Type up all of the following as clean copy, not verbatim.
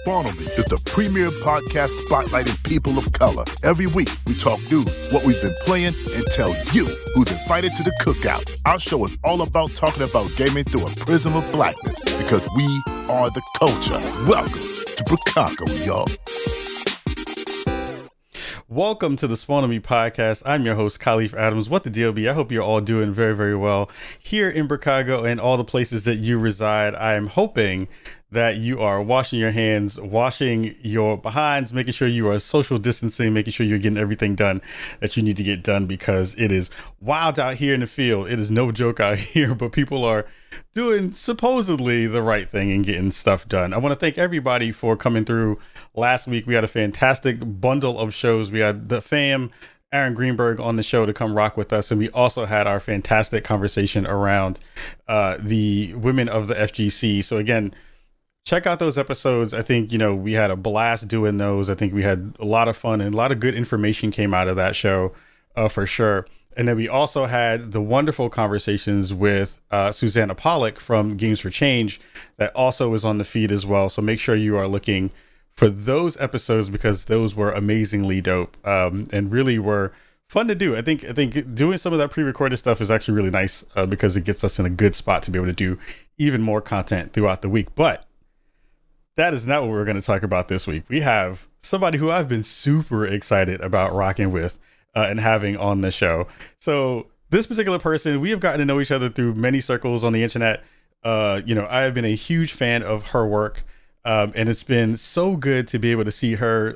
Spawnily is the premier podcast spotlighting people of color. Every week, we talk news, what we've been playing, and tell you who's invited to the cookout. Our show is all about talking about gaming through a prism of blackness, because we are the culture. Welcome to Chicago, y'all. Welcome to the Spawn on Me podcast. I'm your host, Kahlief Adams. What the deal be? I hope you're all doing very, very well here in Chicago and all the places that you reside. I am hoping that you are washing your hands, washing your behinds, making sure you are social distancing, making sure you're getting everything done that you need to get done, because it is wild out here in the field. It is no joke out here, but people are doing supposedly the right thing and getting stuff done. I want to thank everybody for coming through last week. We had a fantastic bundle of shows. We had the fam, Aaron Greenberg, on the show to come rock with us. And we also had our fantastic conversation around the women of the FGC. So again, check out those episodes. I think, we had a blast doing those. I think we had a lot of fun and a lot of good information came out of that show for sure. And then we also had the wonderful conversations with Susanna Pollock from Games for Change that also is on the feed as well. So make sure you are looking for those episodes, because those were amazingly dope and really were fun to do. I think doing some of that pre-recorded stuff is actually really nice because it gets us in a good spot to be able to do even more content throughout the week. But that is not what we're going to talk about this week. We have somebody who I've been super excited about rocking with and having on the show. So this particular person, we have gotten to know each other through many circles on the internet. I have been a huge fan of her work. And it's been so good to be able to see her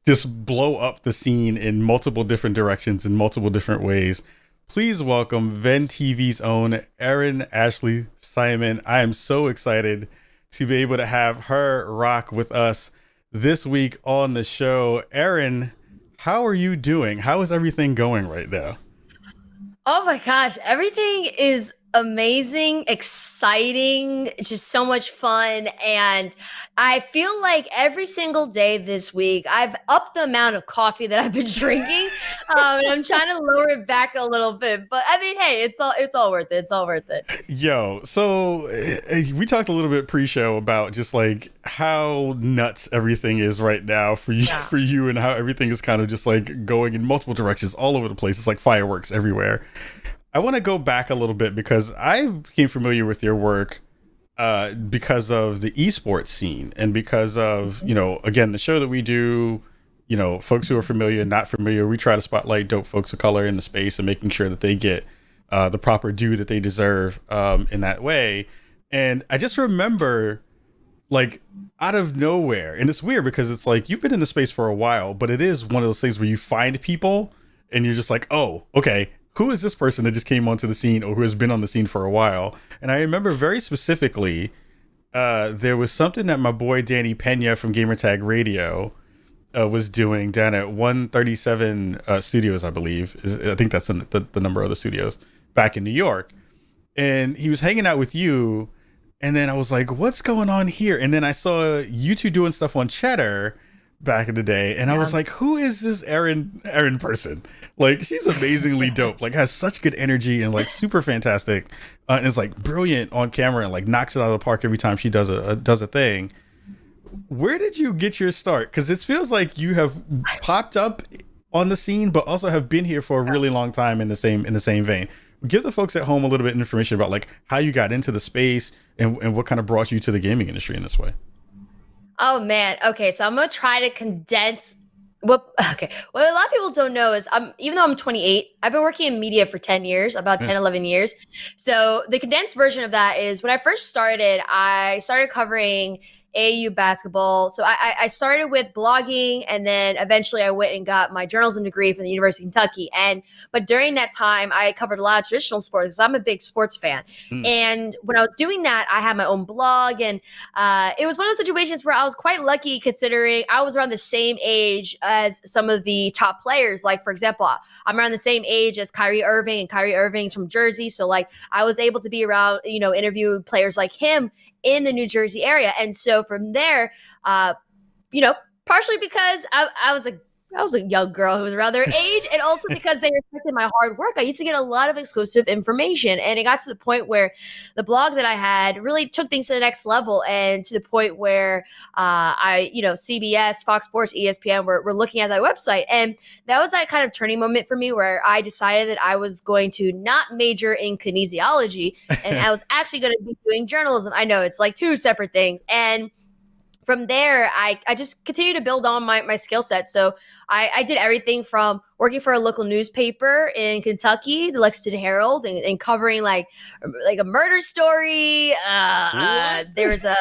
just blow up the scene in multiple different directions, in multiple different ways. Please welcome Venn TV's own Erin Ashley Simon. I am so excited to be able to have her rock with us this week on the show. Erin, how are you doing? How is everything going right now? Oh my gosh, everything is amazing, exciting, it's just so much fun. And I feel like every single day this week, I've upped the amount of coffee that I've been drinking. And I'm trying to lower it back a little bit. But I mean, hey, it's all worth it. It's all worth it. Yo, so we talked a little bit pre-show about just how nuts everything is right now for you, for you, and how everything is kind of just going in multiple directions all over the place. It's like fireworks everywhere. I want to go back a little bit because I became familiar with your work because of the esports scene and because of, again, the show that we do, folks who are familiar, not familiar, we try to spotlight dope folks of color in the space and making sure that they get the proper due that they deserve in that way. And I just remember out of nowhere, and it's weird because it's you've been in the space for a while, but it is one of those things where you find people and you're just oh, okay. Who is this person that just came onto the scene or who has been on the scene for a while? And I remember very specifically, there was something that my boy Danny Pena from Gamertag Radio was doing down at 137 Studios, I believe. I think that's the number of the studios back in New York. And he was hanging out with you. And then I was like, what's going on here? And then I saw you two doing stuff on Cheddar back in the day. And I was like, who is this Erin person? She's amazingly dope, has such good energy and super fantastic and is brilliant on camera and knocks it out of the park every time she does a thing. Where did you get your start? Because it feels like you have popped up on the scene, but also have been here for a really long time in the same vein. Give the folks at home a little bit of information about how you got into the space and what kind of brought you to the gaming industry in this way. Oh man. Okay. So I'm going to try to condense what a lot of people don't know is even though I'm 28, I've been working in media for 10 years, about 10, 11 years. So the condensed version of that is when I first started, I started covering AAU basketball. So I started with blogging, and then eventually I went and got my journalism degree from the University of Kentucky. But during that time, I covered a lot of traditional sports because I'm a big sports fan. And when I was doing that, I had my own blog, and it was one of those situations where I was quite lucky considering I was around the same age as some of the top players. For example, I'm around the same age as Kyrie Irving, and Kyrie Irving's from Jersey. So I was able to be around, interviewing players like him in the New Jersey area. And so from there, partially because I was a was a young girl who was around their age, and also because they respected my hard work. I used to get a lot of exclusive information, and it got to the point where the blog that I had really took things to the next level, and to the point where CBS, Fox Sports, ESPN were looking at that website, and that was that kind of turning moment for me where I decided that I was going to not major in kinesiology, and I was actually going to be doing journalism. I know it's like two separate things, and from there, I just continued to build on my skill set. So I did everything from working for a local newspaper in Kentucky, the Lexington Herald, and covering like a murder story. There was a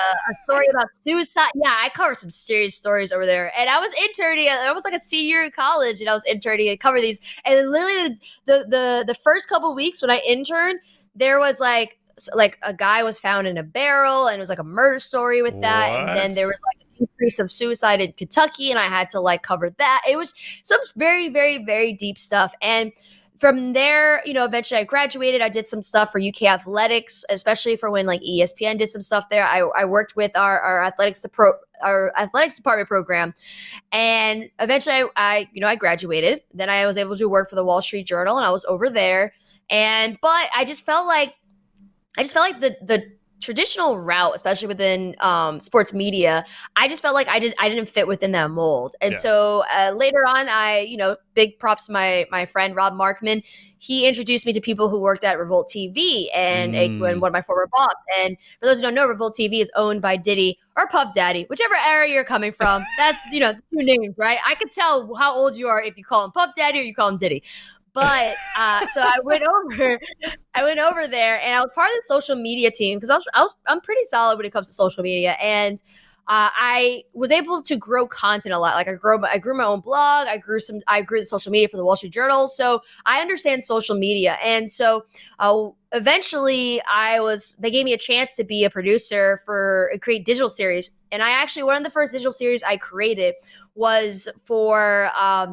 story about suicide. Yeah, I covered some serious stories over there. And I was interning. I was like a senior in college, and I was interning and cover these. And literally the first couple of weeks when I interned, there was like a guy was found in a barrel, and it was like a murder story with that. What? And then there was like an increase of suicide in Kentucky, and I had to like cover that. It was some very, very, very deep stuff. And from there, eventually I graduated. I did some stuff for UK Athletics, especially for when like ESPN did some stuff there. I worked with our athletics department program, and eventually I graduated. Then I was able to work for the Wall Street Journal, and I was over there. But I just felt like the traditional route, especially within sports media, I just felt like I didn't fit within that mold. And so later on, big props to my friend Rob Markman. He introduced me to people who worked at Revolt TV and one of my former boss. And for those who don't know, Revolt TV is owned by Diddy or Puff Daddy, whichever era you're coming from. That's two names, right? I could tell how old you are if you call him Puff Daddy or you call him Diddy. But so I went over there, and I was part of the social media team because I'm pretty solid when it comes to social media, and I was able to grow content a lot. Like I grew my own blog. I grew the social media for the Wall Street Journal, so I understand social media. And so eventually, they gave me a chance to be a producer for create digital series, and one of the first digital series I created was for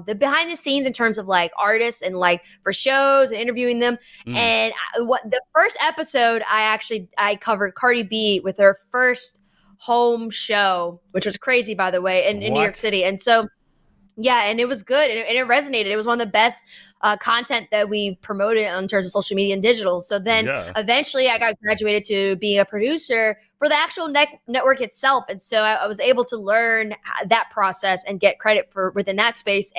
the behind the scenes in terms of like artists and like for shows and interviewing them. And the first episode I covered Cardi B with her first home show, which was crazy, by the way, in New York City. And so yeah, and it was good, and it resonated. It was one of the best content that we promoted in terms of social media and digital. So then eventually I got graduated to being a producer for the actual network itself. And so I was able to learn that process and get credit for within that space.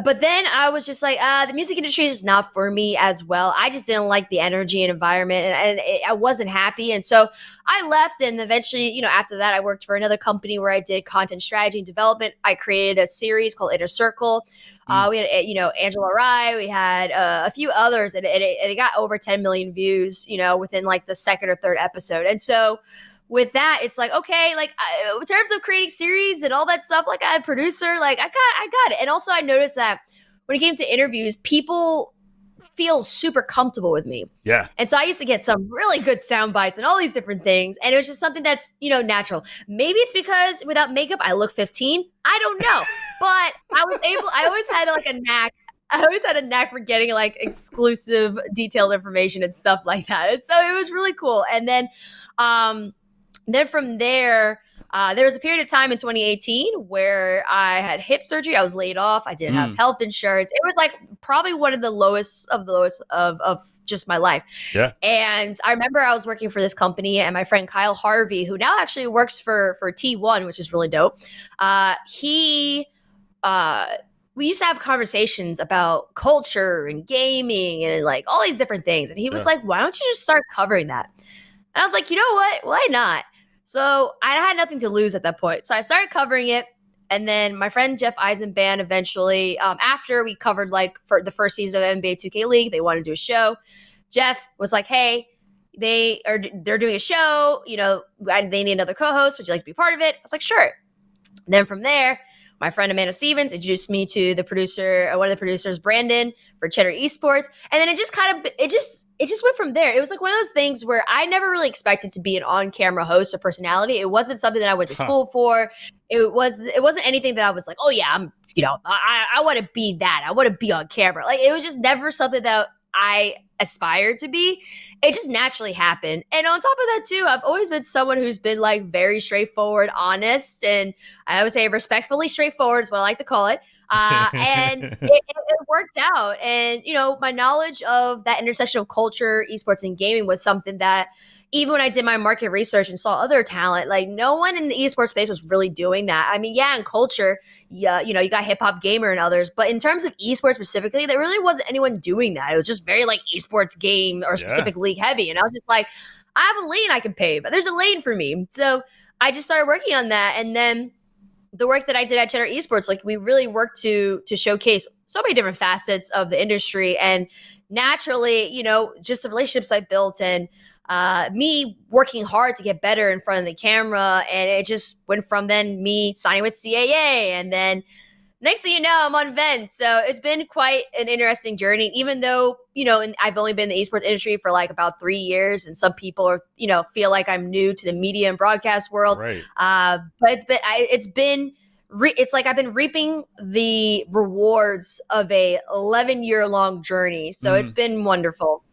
But then I was just like, the music industry is not for me as well. I just didn't like the energy and environment, and I wasn't happy. And so I left, and eventually, after that, I worked for another company where I did content strategy and development. I created a series called Inner Circle. We had, Angela Rye. We had a few others, and it got over 10 million views, within like the second or third episode. And so with that, it's like, okay, like in terms of creating series and all that stuff, like I had producer, like I got it. And also I noticed that when it came to interviews, people feel super comfortable with me. Yeah. And so I used to get some really good sound bites and all these different things. And it was just something that's, natural. Maybe it's because without makeup, I look 15. I don't know. But I always had like a knack. I always had a knack for getting like exclusive detailed information and stuff like that. And so it was really cool. And then from there, there was a period of time in 2018 where I had hip surgery. I was laid off. I didn't have health insurance. It was like probably one of the lowest of just my life. Yeah. And I remember I was working for this company, and my friend Kyle Harvey, who now actually works for T1, which is really dope. We used to have conversations about culture and gaming and like all these different things. And he was like, why don't you just start covering that? And I was like, you know what? Why not? So I had nothing to lose at that point. So I started covering it. And then my friend Jeff Eisenband eventually, after we covered like for the first season of NBA 2K League, they wanted to do a show. Jeff was like, hey, they're doing a show. They need another co-host. Would you like to be part of it? I was like, sure. And then from there, my friend Amanda Stevens introduced me to the producer, one of the producers, Brandon, for Cheddar Esports. And then it just went from there. It was like one of those things where I never really expected to be an on-camera host or personality. It wasn't something that I went to school for. It wasn't anything that I was like, oh yeah, I want to be that. I want to be on camera. Like it was just never something that I aspired to be. It just naturally happened. And on top of that too, I've always been someone who's been like very straightforward, honest, and I would say respectfully straightforward is what I like to call it. And it worked out. And, my knowledge of that intersection of culture, esports, and gaming was something that even when I did my market research and saw other talent, like no one in the esports space was really doing that. I mean, yeah, in culture, yeah, you got Hip Hop Gamer and others, but in terms of esports specifically, there really wasn't anyone doing that. It was just very like esports game or specific league heavy. And I was just like, I have a lane I can pave. There's a lane for me. So I just started working on that. And then the work that I did at Cheddar Esports, like we really worked to showcase so many different facets of the industry. And naturally, just the relationships I built and me working hard to get better in front of the camera. And it just went from then me signing with CAA. And then next thing you know, I'm on Venn. So it's been quite an interesting journey, even though, and I've only been in the esports industry for like about 3 years. And some people are, feel like I'm new to the media and broadcast world. Right. But it's like I've been reaping the rewards of a 11-year long journey. So it's been wonderful.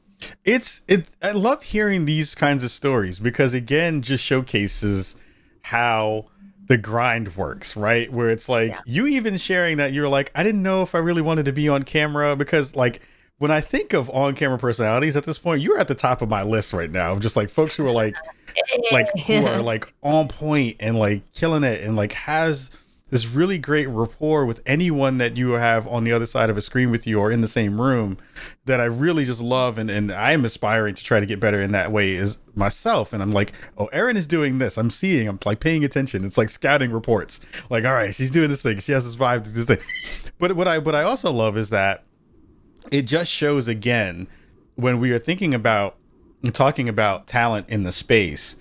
I love hearing these kinds of stories because again, just showcases how the grind works, right? Where it's like you even sharing that you're like, I didn't know if I really wanted to be on camera because like when I think of on-camera personalities at this point, you're at the top of my list right now of just like folks who are like who are like on point and like killing it and like has this really great rapport with anyone that you have on the other side of a screen with you or in the same room that I really just love. And I am aspiring to try to get better in that way as myself. And I'm like, oh, Erin is doing this. I'm like paying attention. It's like scouting reports. Like, all right, she's doing this thing. She has this vibe to this thing. But what I also love is that it just shows again, when we are thinking about and talking about talent in the space,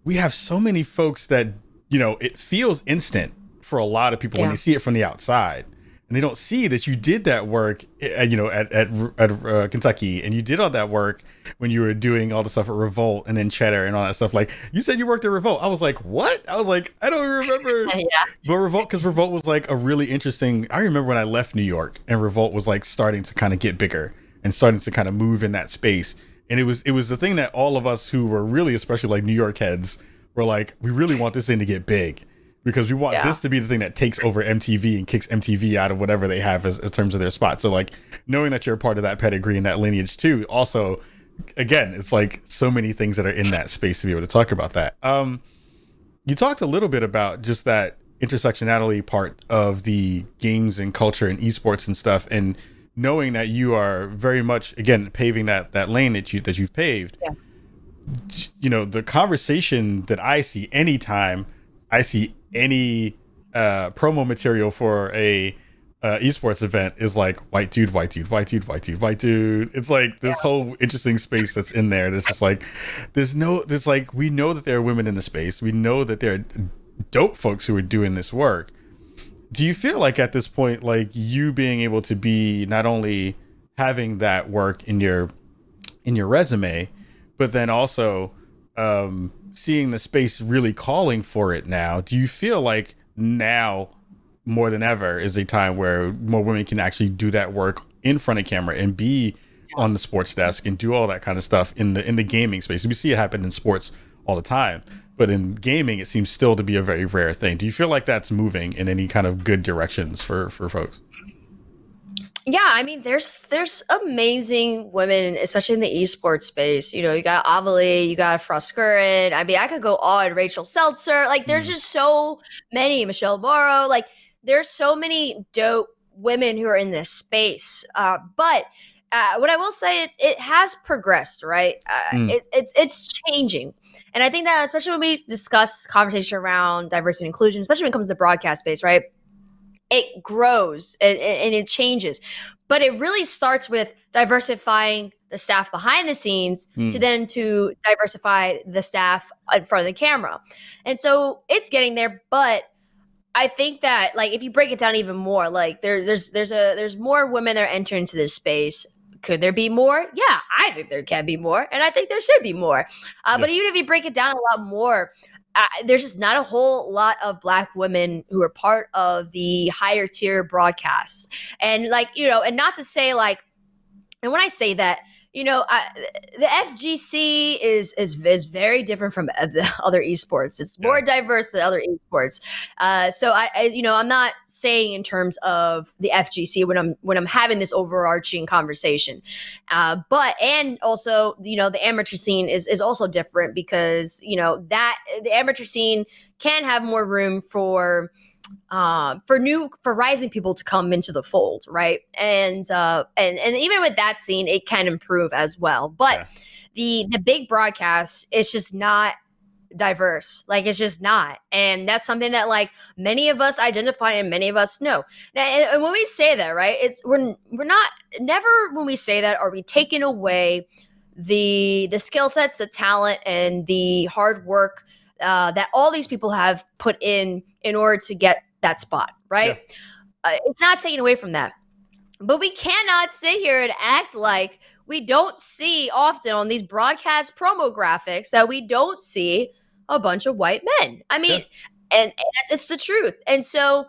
we have so many folks that, it feels instant for a lot of people when they see it from the outside and they don't see that you did that work, at Kentucky, and you did all that work when you were doing all the stuff at Revolt and then Cheddar and all that stuff. Like you said, you worked at Revolt. I was like, what? I was like, I don't remember. But because Revolt was like a really interesting. I remember when I left New York and Revolt was like starting to kind of get bigger and starting to kind of move in that space. And it was the thing that all of us who were really, especially like New York heads, were like, we really want this thing to get big. Because we want this to be the thing that takes over MTV and kicks MTV out of whatever they have as terms of their spot. So like knowing that you're a part of that pedigree and that lineage too, also, again, it's like so many things that are in that space to be able to talk about that. You talked a little bit about just that intersectionality part of the games and culture and esports and stuff, and knowing that you are very much, again, paving that lane that you've paved. The conversation that I see anytime I see any promo material for a esports event is like white dude. It's like this whole interesting space that's in there. There's just like we know that there are women in the space. We know that there are dope folks who are doing this work. Do you feel like at this point, like you being able to be not only having that work in your resume, but then also seeing the space really calling for it now, do you feel like now more than ever is a time where more women can actually do that work in front of camera and be on the sports desk and do all that kind of stuff in the gaming space? We see it happen in sports all the time, but in gaming it seems still to be a very rare thing. Do you feel like that's moving in any kind of good directions for folks? Yeah, I mean, there's amazing women, especially in the esports space. You got Avalie, you got Frost Current. I mean, I could go on. Rachel Seltzer. Like, there's just so many. Michelle Morrow. Like, there's so many dope women who are in this space. But what I will say, it has progressed, right? It's changing. And I think that especially when we discuss conversation around diversity and inclusion, especially when it comes to the broadcast space, right? It grows and it changes. But it really starts with diversifying the staff behind the scenes to diversify the staff in front of the camera. And so it's getting there, but I think that like if you break it down even more, like there's more women that are entering into this space. Could there be more? Yeah, I think there can be more, and I think there should be more. But even if you break it down a lot more, there's just not a whole lot of Black women who are part of the higher tier broadcasts. And like, and not to say like, and when I say that, the FGC is very different from the other esports. It's more diverse than other esports. So I'm not saying in terms of the FGC when I'm having this overarching conversation, but and also the amateur scene is also different because that the amateur scene can have more room for rising people to come into the fold, right? And even with that scene, it can improve as well. But the big broadcast, it's just not diverse. Like, it's just not. And that's something that like many of us identify and many of us know. And when we say that, right, we're not, never when we say that are we taking away the skill sets, the talent, and the hard work that all these people have put in order to get that spot, right? It's not taken away from that. But we cannot sit here and act like we don't see often on these broadcast promo graphics that we don't see a bunch of white men. I mean, and it's the truth. And so,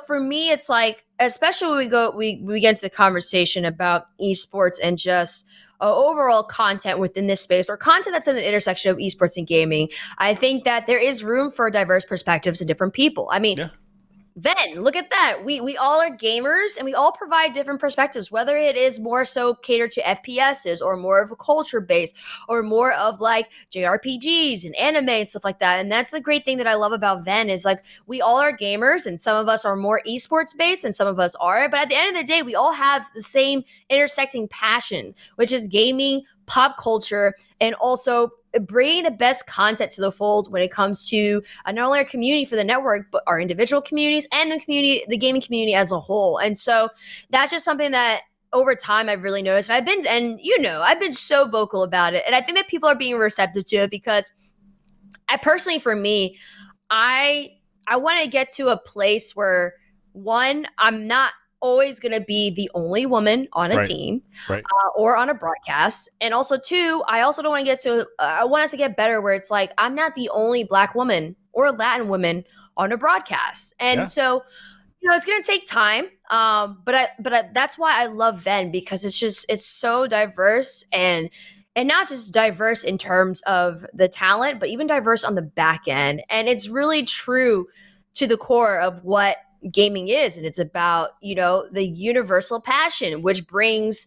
for me, it's like, especially when we get into the conversation about esports and just overall content within this space or content that's in the intersection of esports and gaming, I think that there is room for diverse perspectives and different people. I mean, Venn, look at that. We all are gamers and we all provide different perspectives, whether it is more so catered to FPSs or more of a culture base or more of like JRPGs and anime and stuff like that. And that's the great thing that I love about Venn is like we all are gamers and some of us are more esports based and some of us are. But at the end of the day, we all have the same intersecting passion, which is gaming, pop culture, and also bringing the best content to the fold when it comes to not only our community for the network, but our individual communities and the gaming community as a whole. And so that's just something that over time I've really noticed. I've been so vocal about it. And I think that people are being receptive to it because for me, I want to get to a place where one, I'm not always going to be the only woman on a team or on a broadcast. And also two, I also don't want to get to, I want us to get better where it's like, I'm not the only Black woman or Latin woman on a broadcast. And so, it's going to take time. But that's why I love Venn because it's so diverse and not just diverse in terms of the talent, but even diverse on the back end. And it's really true to the core of what gaming is, and it's about the universal passion, which brings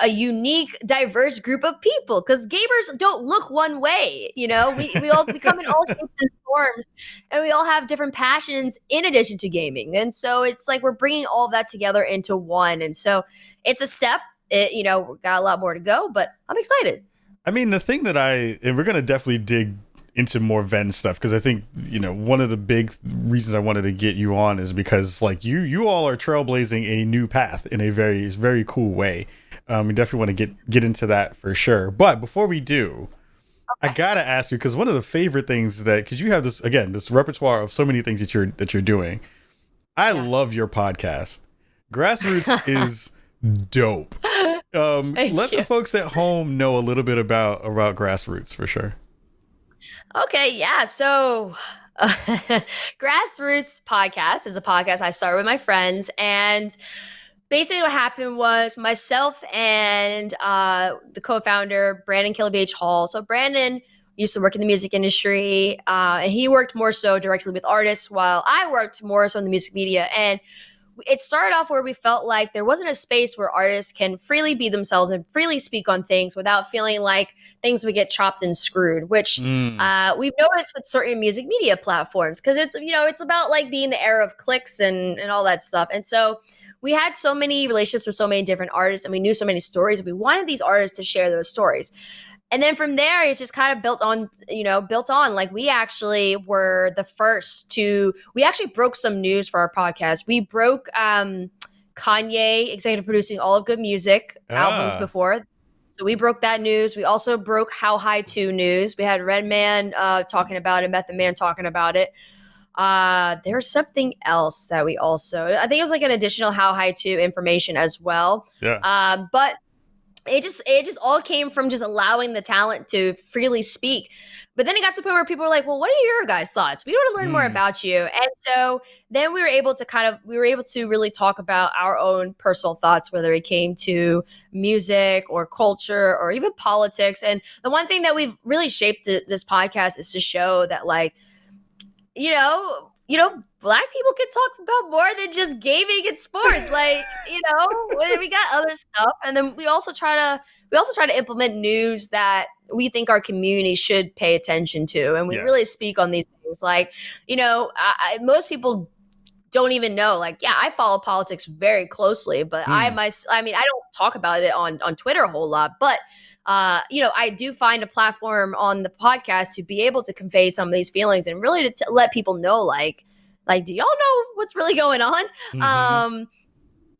a unique, diverse group of people. Because gamers don't look one way, we all become in all shapes and forms, and we all have different passions in addition to gaming. And so it's like we're bringing all of that together into one. And so it's a step. We've got a lot more to go, but I'm excited. I mean, the thing that and we're gonna definitely dig into more Venn stuff because I think one of the big reasons I wanted to get you on is because like you all are trailblazing a new path in a very, very cool way. We definitely want to get into that for sure. But before we do, I gotta ask you, because one of the favorite things because you have this repertoire of so many things that you're doing. I love your podcast. Grassroots is dope. Let the folks at home know a little bit about Grassroots for sure. Okay, yeah. So Grassroots Podcast is a podcast I started with my friends. And basically what happened was myself and the co-founder, Brandon Kahlief Hall. So Brandon used to work in the music industry. And he worked more so directly with artists while I worked more so in the music media. And it started off where we felt like there wasn't a space where artists can freely be themselves and freely speak on things without feeling like things would get chopped and screwed, which we've noticed with certain music media platforms because it's about like being the era of clicks and all that stuff. And so we had so many relationships with so many different artists and we knew so many stories. We wanted these artists to share those stories. And then from there, it's just kind of built on, like we actually were the first we actually broke some news for our podcast. We broke Kanye executive producing all of Good Music albums before. So we broke that news. We also broke How High 2 news. We had Redman talking about it, Method Man talking about it. There was something else that we also, I think it was like an additional How High 2 information as well. Yeah. But it just all came from just allowing the talent to freely speak. But then it got to the point where people were like, well, what are your guys' thoughts? We want to learn more about you. And so then we were able to really talk about our own personal thoughts, whether it came to music or culture or even politics. And the one thing that we've really shaped this podcast is to show that, like, you know, Black people can talk about more than just gaming and sports. Like, we got other stuff. And then we also try to implement news that we think our community should pay attention to. And we really speak on these things. Like, most people don't even know, like, I follow politics very closely, but I don't talk about it on Twitter a whole lot, but I do find a platform on the podcast to be able to convey some of these feelings and really to let people know, like, do y'all know what's really going on?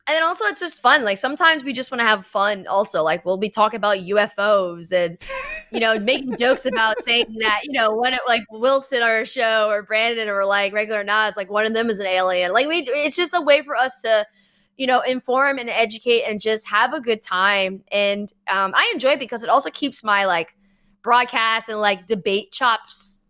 And then also it's just fun. Like, sometimes we just want to have fun also. Like, we'll be talking about UFOs and, making jokes about saying that, like Will sit on our show or Brandon or like regular Nas, like one of them is an alien. Like, it's just a way for us to, inform and educate and just have a good time. And I enjoy it because it also keeps my like broadcast and like debate chops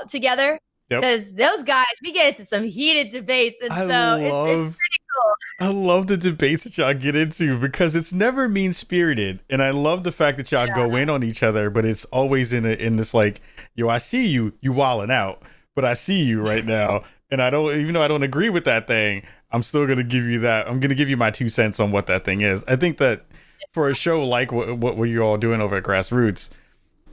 together. Because those guys, we get into some heated debates. And it's pretty cool. I love the debates that y'all get into because it's never mean-spirited. And I love the fact that y'all go in on each other, but it's always in this like, yo, I see you wilding out, but I see you right now. And even though I don't agree with that thing, I'm still going to give you that. I'm going to give you my 2 cents on what that thing is. I think that for a show like what you're all doing over at Grassroots,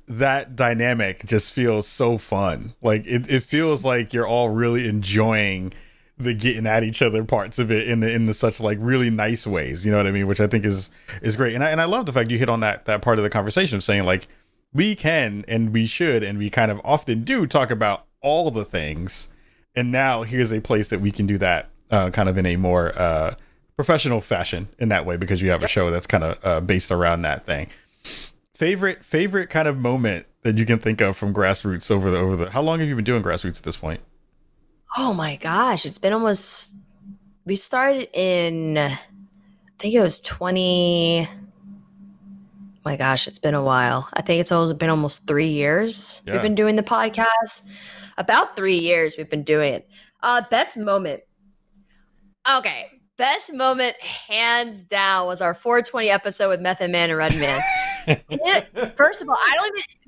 that dynamic just feels so fun. Like it feels like you're all really enjoying the getting at each other parts of it in the such like really nice ways, you know what I mean? Which I think is great. And I love the fact you hit on that part of the conversation of saying like we can and we should and we kind of often do talk about all the things. And now here's a place that we can do that kind of in a more professional fashion in that way, because you have a show that's kind of based around that thing. Favorite kind of moment that you can think of from Grassroots over the how long have you been doing Grassroots at this point? Oh my gosh, it's been we started in, I think it was 20, my gosh, it's been a while. I think it's been almost 3 years we've been doing the podcast. About 3 years we've been doing it. Best moment. Okay. Best moment, hands down, was our 420 episode with Method Man and Redman. First of all,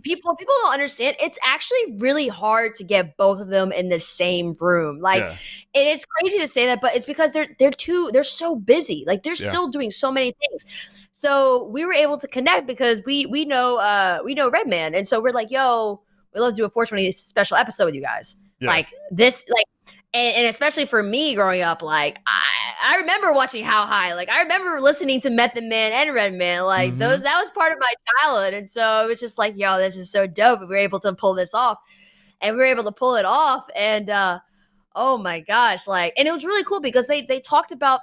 people don't understand. It's actually really hard to get both of them in the same room. Like, and it's crazy to say that, but it's because they're so busy. Like, they're still doing so many things. So we were able to connect because we know Redman, and so we're like, yo, we love to do a 420 special episode with you guys. Like this, like. And especially for me growing up, like I remember watching How High. Like, I remember listening to Method Man and Redman. Like that was part of my childhood. And so it was just like, yo, this is so dope. We were able to pull this off. And we were able to pull it off. And oh my gosh, like, and it was really cool because they talked about,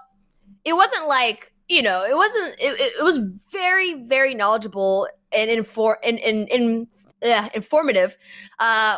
it wasn't like, it was very, very knowledgeable and informative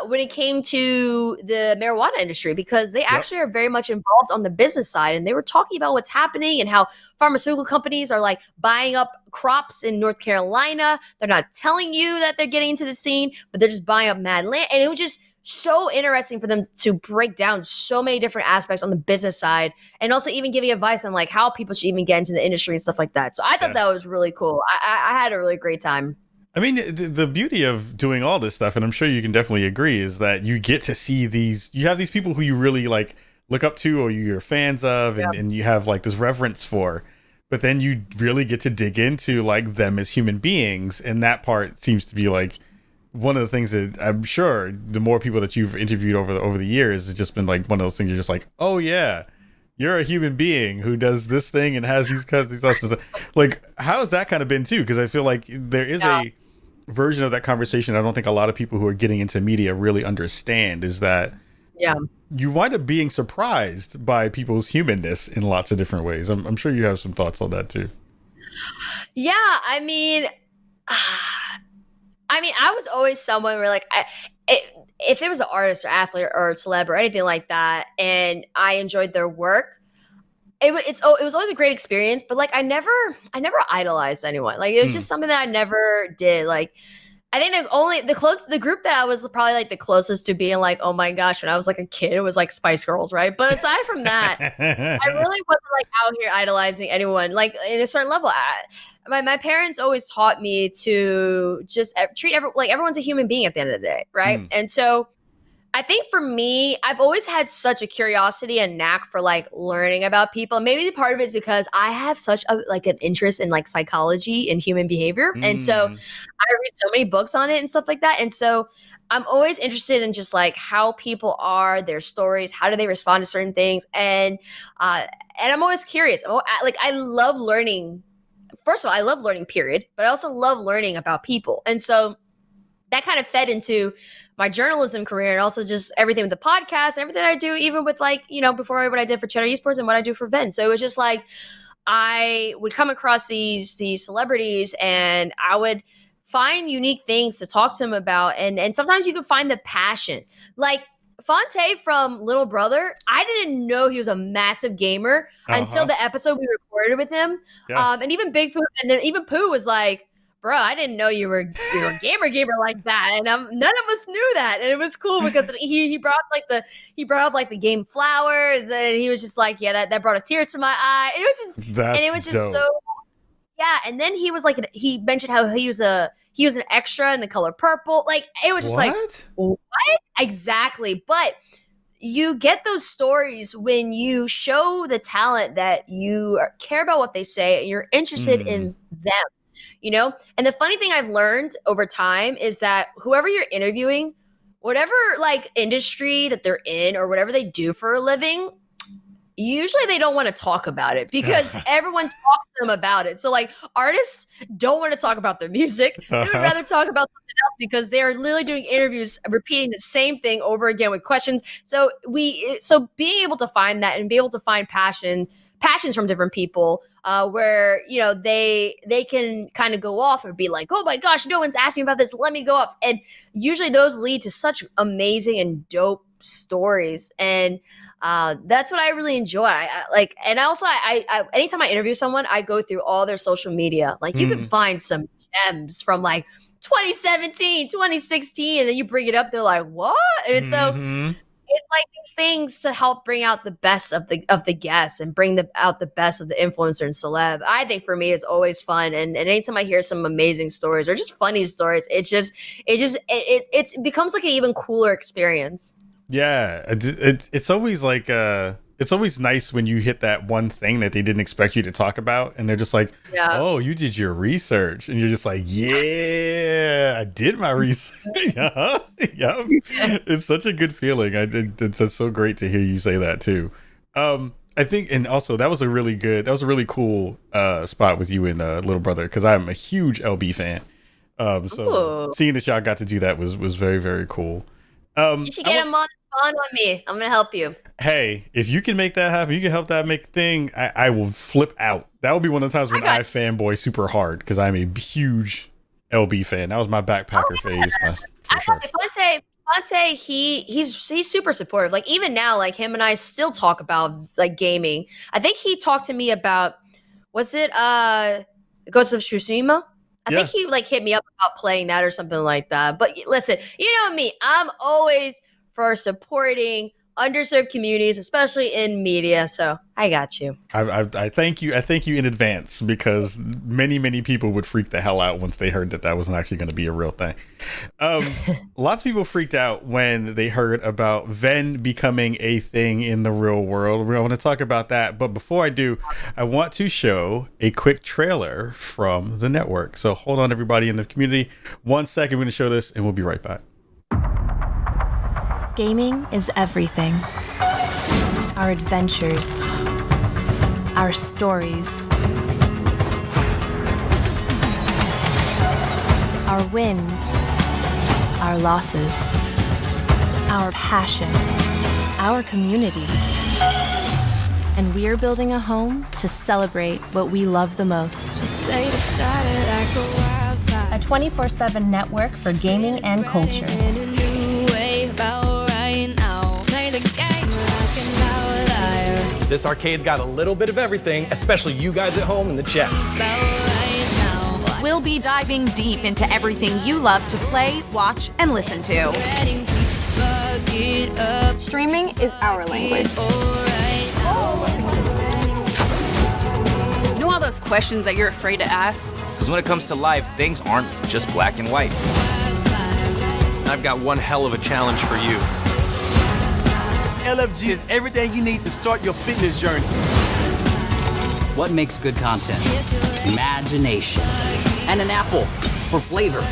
when it came to the marijuana industry, because they actually are very much involved on the business side, and they were talking about what's happening and how pharmaceutical companies are like buying up crops in North Carolina. They're not telling you that they're getting into the scene, but they're just buying up mad land. And it was just so interesting for them to break down so many different aspects on the business side, and also even giving advice on like how people should even get into the industry and stuff like that. So I thought that was really cool. I had a really great time. I mean, the beauty of doing all this stuff, and I'm sure you can definitely agree, is that you get to see you have these people who you really like look up to or you're fans of, and you have like this reverence for, but then you really get to dig into like them as human beings. And that part seems to be like one of the things that I'm sure the more people that you've interviewed over the years, it's just been like one of those things you're just like, oh yeah, you're a human being who does this thing and has these kinds of stuff. Like, how has that kind of been too? Because I feel like there is a version of that conversation I don't think a lot of people who are getting into media really understand, is that you wind up being surprised by people's humanness in lots of different ways. I'm sure you have some thoughts on that too. Yeah, I mean, I was always someone where like if it was an artist or athlete or a celeb or anything like that, and I enjoyed their work, it was always a great experience. But like I never idolized anyone. Like, it was just something that I never did. Like I think the group that I was probably like the closest to being like, oh my gosh, when I was like a kid, it was like Spice Girls, right? But aside from that, I really wasn't like out here idolizing anyone. Like in a certain level, my parents always taught me to just treat everyone's a human being at the end of the day, right? And so I think for me, I've always had such a curiosity and knack for like learning about people. Maybe part of it is because I have such an interest in like psychology and human behavior. And so I read so many books on it and stuff like that. And so I'm always interested in just like how people are, their stories, how do they respond to certain things. And I'm always curious. I love learning. First of all, I love learning, period. But I also love learning about people. And so that kind of fed into my journalism career and also just everything with the podcast and everything I do, even with like, before what I did for Cheddar Esports and what I do for Venn. So it was just like, I would come across these celebrities and I would find unique things to talk to them about. And sometimes you can find the passion. Like Fonte from Little Brother, I didn't know he was a massive gamer until the episode we recorded with him. Yeah. And even Big Pooh, and then even Pooh was like, bro, I didn't know you were a gamer like that, and none of us knew that, and it was cool because he brought up the game Flowers, and he was just like, yeah, that brought a tear to my eye. It was just, dope. So, yeah. And then he was like, he mentioned how he was an extra in The Color Purple. Like it was just like, what exactly? But you get those stories when you show the talent that you care about what they say, and you're interested in them. And the funny thing I've learned over time is that whoever you're interviewing, whatever like industry that they're in or whatever they do for a living, usually they don't want to talk about it because everyone talks to them about it. So like artists don't want to talk about their music. They would rather talk about something else because they're literally doing interviews, repeating the same thing over again with questions. So being able to find that and be able to find passions from different people where, they can kind of go off and be like, oh my gosh, no one's asked me about this. Let me go off. And usually those lead to such amazing and dope stories. And that's what I really enjoy. And also anytime I interview someone, I go through all their social media. Like you can find some gems from like 2017, 2016, and then you bring it up. They're like, what? And so it's like these things to help bring out the best of the guests and bring out the best of the influencer and celeb. I think for me, it's always fun. And anytime I hear some amazing stories or just funny stories, it becomes like an even cooler experience. Yeah, it's always like it's always nice when you hit that one thing that they didn't expect you to talk about, and they're just like, "Oh, you did your research," and you're just like, "Yeah, I did my research." Yeah. It's such a good feeling. It's so great to hear you say that too. I think, and also that was a really cool spot with you and Little Brother, because I'm a huge LB fan. So seeing that y'all got to do that was very, very cool. You should get him on Spawn with me. I'm gonna help you. Hey, if you can make that happen, you can help that make a thing. I will flip out. That will be one of the times when I fanboy super hard because I'm a huge LB fan. That was my backpacker phase. For sure. Fonte, he's super supportive. Like even now, like him and I still talk about like gaming. I think he talked to me about, was it Ghost of Tsushima? I think he like hit me up about playing that or something like that. But listen, you know me, I'm always for supporting underserved communities, especially in media. So I got you. I thank you. I thank you in advance because many people would freak the hell out once they heard that wasn't actually going to be a real thing. Lots of people freaked out when they heard about Venn becoming a thing in the real world. We're going to talk about that. But before I do, I want to show a quick trailer from the network. So hold on, everybody in the community. 1 second, we're going to show this and we'll be right back. Gaming is everything. Our adventures, our stories, our wins, our losses, our passion, our community. And we're building a home to celebrate what we love the most. A 24/7 network for gaming and culture. This arcade's got a little bit of everything, especially you guys at home in the chat. We'll be diving deep into everything you love to play, watch, and listen to. Streaming is our language. You know all those questions that you're afraid to ask? Because when it comes to life, things aren't just black and white. I've got one hell of a challenge for you. LFG is everything you need to start your fitness journey. What makes good content? Imagination. And an apple for flavor.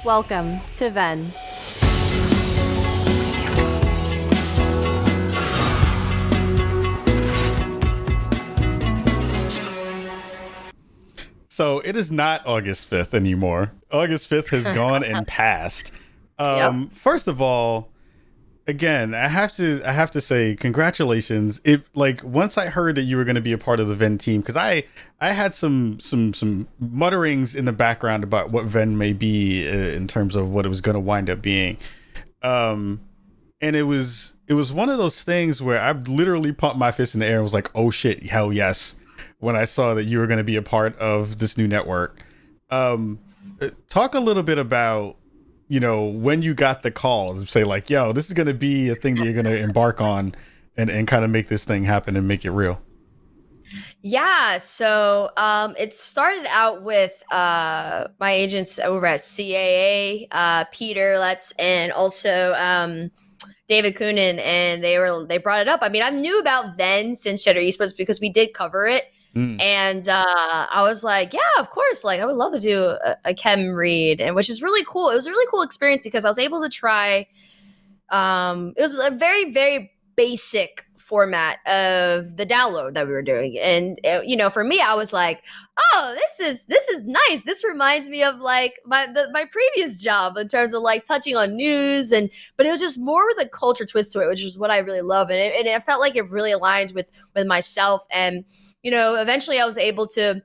Welcome to Venn. So it is not August 5th anymore. August 5th has gone and passed. First of all, again, I have to say congratulations. It, like, once I heard that you were going to be a part of the Venn team, because I had some mutterings in the background about what Venn may be in terms of what it was going to wind up being, and it was one of those things where I literally pumped my fist in the air and was like, oh shit, hell yes, when I saw that you were going to be a part of this new network. Talk a little bit about, you know, when you got the call to say like, yo, this is going to be a thing that you're going to embark on and kind of make this thing happen and make it real. Yeah, so it started out with my agents over at CAA, Peter Letts, and also David Coonan, and they brought it up. I mean, I knew about Venn since Cheddar Esports because we did cover it. And I was like, yeah, of course. Like, I would love to do a chem read, and which is really cool. It was a really cool experience because I was able to try. It was a very, very basic format of the download that we were doing, and you know, for me, I was like, oh, this is nice. This reminds me of like my previous job in terms of like touching on news, but it was just more with a culture twist to it, which is what I really love, and it felt like it really aligned with myself. And you know, eventually I was able to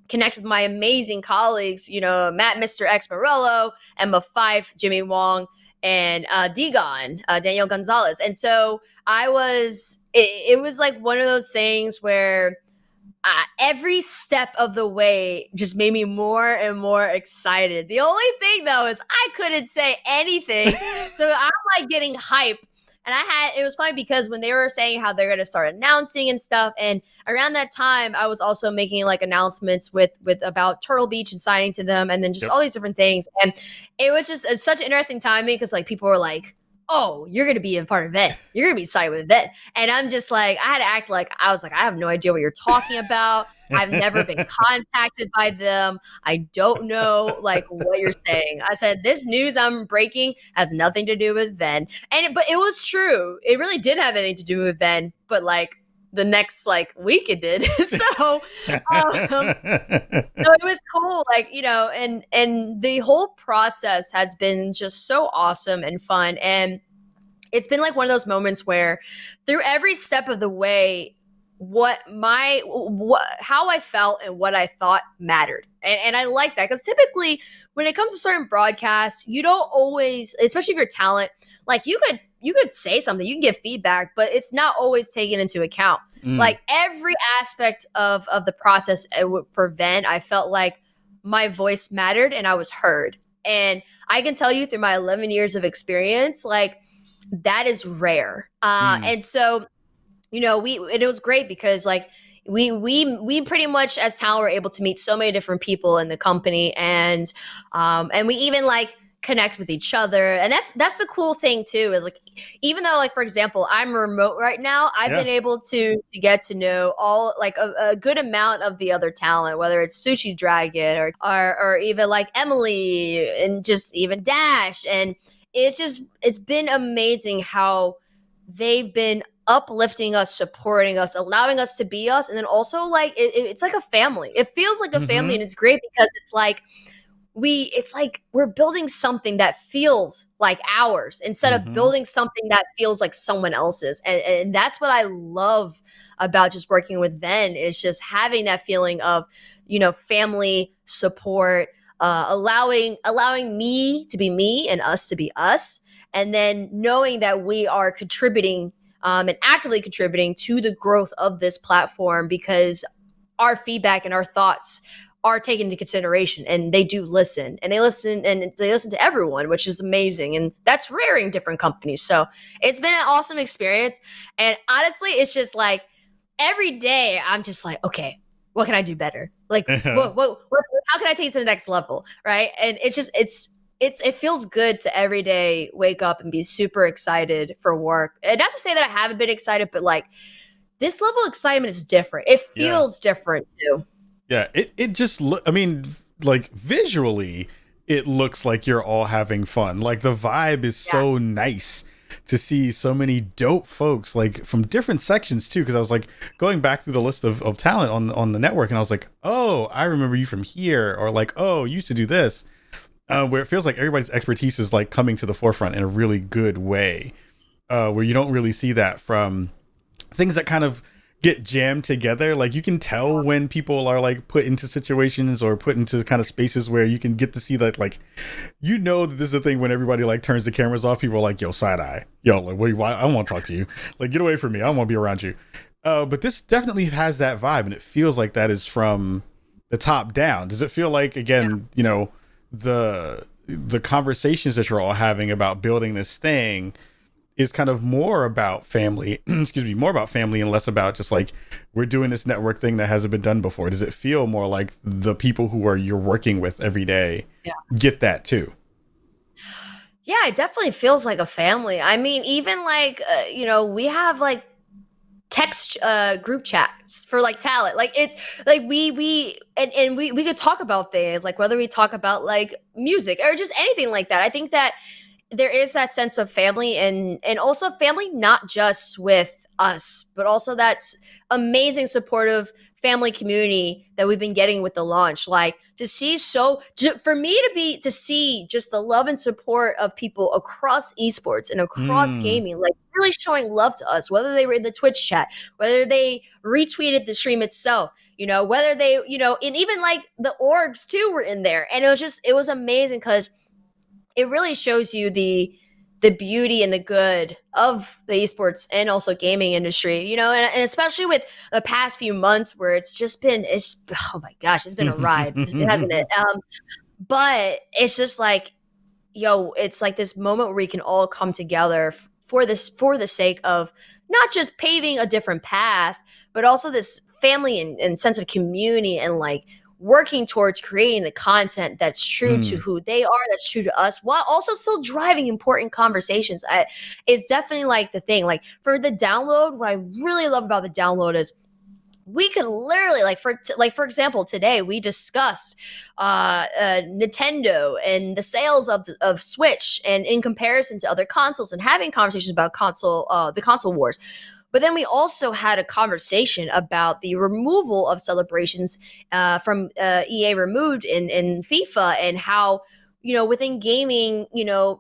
connect with my amazing colleagues, you know, Matt, Mr. X Morello, Emma Fife, Jimmy Wong, and Digon, Danielle Gonzalez. And so it was like one of those things where every step of the way just made me more and more excited. The only thing though is I couldn't say anything. So I'm like getting hype. And it was funny because when they were saying how they're going to start announcing and stuff, and around that time, I was also making like announcements with about Turtle Beach and signing to them, and then just all these different things. And it was just such interesting timing because like people were like, oh, you're going to be a part of Venn. You're going to be signed with Venn. And I'm just like, I had to act like, I was like, I have no idea what you're talking about. I've never been contacted by them. I don't know like what you're saying. I said, this news I'm breaking has nothing to do with Venn. But it was true. It really did have anything to do with Venn. But like the next like week it did. So it was cool. Like, you know, and the whole process has been just so awesome and fun. And it's been like one of those moments where through every step of the way, how I felt and what I thought mattered. And I like that because typically when it comes to certain broadcasts, you don't always, especially if you're talent, like you could say something, you can give feedback, but it's not always taken into account. Like every aspect of the process for Venn, I felt like my voice mattered and I was heard. And I can tell you through my 11 years of experience, like that is rare. And so, you know, it was great because like we pretty much as talent were able to meet so many different people in the company, and we even like connect with each other. And that's the cool thing too, is like, even though like, for example, I'm remote right now, I've been able to get to know all like a good amount of the other talent, whether it's Sushi Dragon or even like Emily and just even Dash. And it's been amazing how they've been uplifting us, supporting us, allowing us to be us. And then also like, it's like a family. It feels like a family, and it's great because it's like, we're building something that feels like ours instead of building something that feels like someone else's. And that's what I love about just working with Venn, is just having that feeling of, family support, allowing me to be me and us to be us. And then knowing that we are contributing and actively contributing to the growth of this platform, because our feedback and our thoughts are taken into consideration, and they do listen, and they listen to everyone, which is amazing. And that's rare in different companies. So it's been an awesome experience. And honestly, it's just like every day I'm just like, okay, what can I do better? Like, what, how can I take it to the next level? Right. And it's just, it feels good to every day wake up and be super excited for work. And not to say that I haven't been excited, but like this level of excitement is different. It feels different too. Yeah, it just I mean, like visually, it looks like you're all having fun. Like the vibe is so nice to see so many dope folks, like from different sections too. Because I was like going back through the list of talent on the network, and I was like, oh, I remember you from here, or like, oh, you used to do this. Where it feels like everybody's expertise is like coming to the forefront in a really good way, where you don't really see that from things that kind of get jammed together. Like you can tell when people are like put into situations or put into kind of spaces where you can get to see that, like, that this is a thing when everybody like turns the cameras off, people are like, yo, side eye, yo, like, why? I don't want to talk to you, like, get away from me, I don't want to be around you. But this definitely has that vibe, and it feels like that is from the top down. Does it feel like, again, the conversations that you're all having about building this thing is kind of more about family, more about family and less about just like, we're doing this network thing that hasn't been done before? Does it feel more like the people you're working with every day get that too? Yeah, it definitely feels like a family. I mean, even like, we have like text group chats for like talent. Like it's like we could talk about things, like whether we talk about like music or just anything like that. I think that there is that sense of family, and also family not just with us, but also that amazing supportive family community that we've been getting with the launch. Like to see for me to see just the love and support of people across esports and across gaming, like really showing love to us, whether they were in the Twitch chat, whether they retweeted the stream itself, whether they, and even like the orgs too were in there. And it was amazing because it really shows you the beauty and the good of the esports and also gaming industry, and especially with the past few months where it's oh my gosh, it's been a ride, hasn't it? But it's just like, it's like this moment where we can all come together for the sake of not just paving a different path, but also this family and sense of community, and like working towards creating the content that's true to who they are, that's true to us, while also still driving important conversations. It's definitely like the thing. Like for the download, what I really love about the download is we could literally, for example, today we discussed Nintendo and the sales of Switch, and in comparison to other consoles, and having conversations about the console wars. But then we also had a conversation about the removal of celebrations from EA removed in FIFA, and how, within gaming,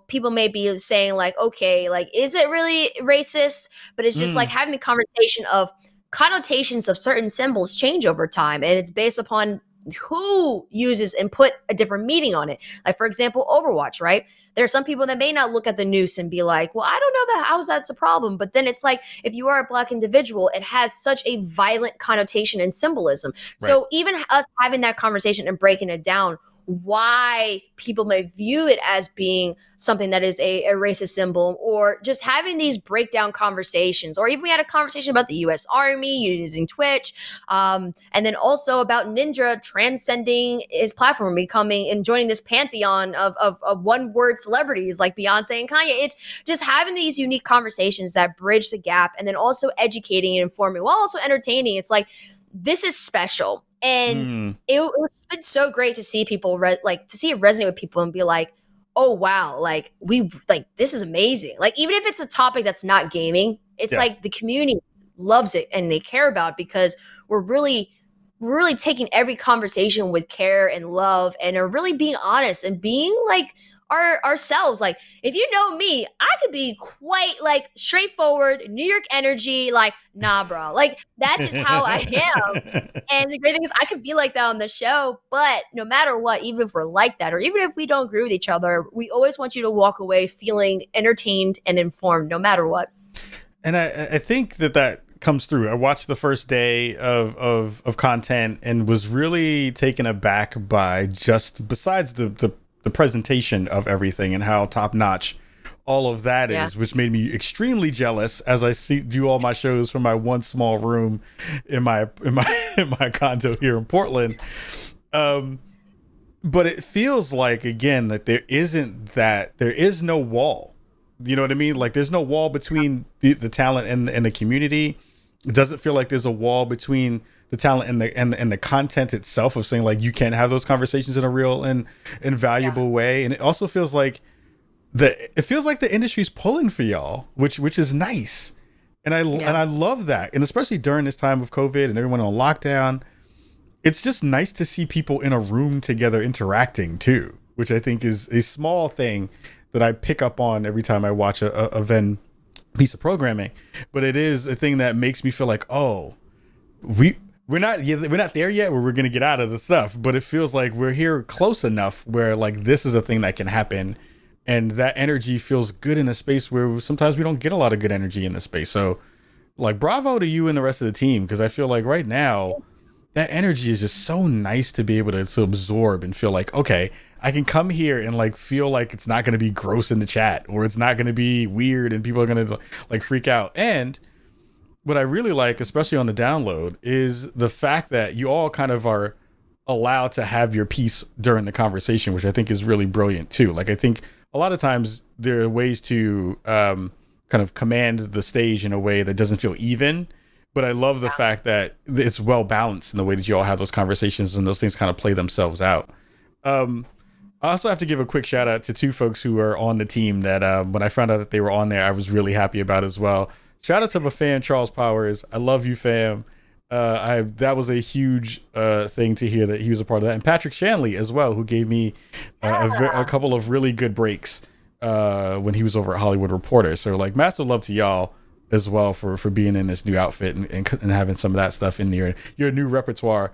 people may be saying like, okay, like, is it really racist? But it's just like having the conversation of connotations of certain symbols change over time, and it's based upon who uses and put a different meaning on it. Like, for example, Overwatch, right? There are some people that may not look at the noose and be like, well, I don't know how that's a problem. But then it's like, if you are a Black individual, it has such a violent connotation and symbolism. Right. So even us having that conversation and breaking it down, why people may view it as being something that is a racist symbol, or just having these breakdown conversations, or even we had a conversation about the US Army using Twitch, and then also about Ninja transcending his platform, becoming and joining this pantheon of one-word celebrities like Beyonce and Kanye. It's just having these unique conversations that bridge the gap, and then also educating and informing while also entertaining. It's like, this is special. And it's been so great to see people to see it resonate with people and be like, oh wow, like this is amazing. Like, even if it's a topic that's not gaming, It's like the community loves it and they care about it because we're really taking every conversation with care and love and are really being honest and being like ourselves. Like, if you know me, I could be quite like straightforward, New York energy, like, nah, bro. Like, that's just how I am. And the great thing is I could be like that on the show, but no matter what, even if we're like that, or even if we don't agree with each other, we always want you to walk away feeling entertained and informed, no matter what. And I think that comes through. I watched the first day of content and was really taken aback by just besides the presentation of everything and how top notch all of that is, which made me extremely jealous as I do all my shows from my one small room in my condo here in Portland. But it feels like, again, that there is no wall. You know what I mean? Like, there's no wall between the talent and the community. It doesn't feel like there's a wall between the talent and the content itself, of saying like you can have those conversations in a real and valuable way. And it also feels like the industry's pulling for y'all, which is nice. And I love that. And especially during this time of COVID and everyone on lockdown, it's just nice to see people in a room together interacting too, which I think is a small thing that I pick up on every time I watch a Venn piece of programming. But it is a thing that makes me feel like, oh, we're not there yet where we're going to get out of the stuff, but it feels like we're here close enough where like this is a thing that can happen. And that energy feels good in a space where sometimes we don't get a lot of good energy in the space. So like, bravo to you and the rest of the team. Cause I feel like right now that energy is just so nice to be able to absorb and feel like, okay, I can come here and like feel like it's not going to be gross in the chat, or it's not going to be weird and people are going to like freak out. And what I really like, especially on the download, is the fact that you all kind of are allowed to have your piece during the conversation, which I think is really brilliant too. Like, I think a lot of times there are ways to kind of command the stage in a way that doesn't feel even, but I love the fact that it's well balanced in the way that you all have those conversations and those things kind of play themselves out. I also have to give a quick shout out to two folks who are on the team that when I found out that they were on there, I was really happy about as well. Shout out to my fan, Charles Powers. I love you, fam. That was a huge thing to hear that he was a part of that. And Patrick Shanley as well, who gave me a couple of really good breaks when he was over at Hollywood Reporter. So like, massive love to y'all as well for being in this new outfit and having some of that stuff in your new repertoire.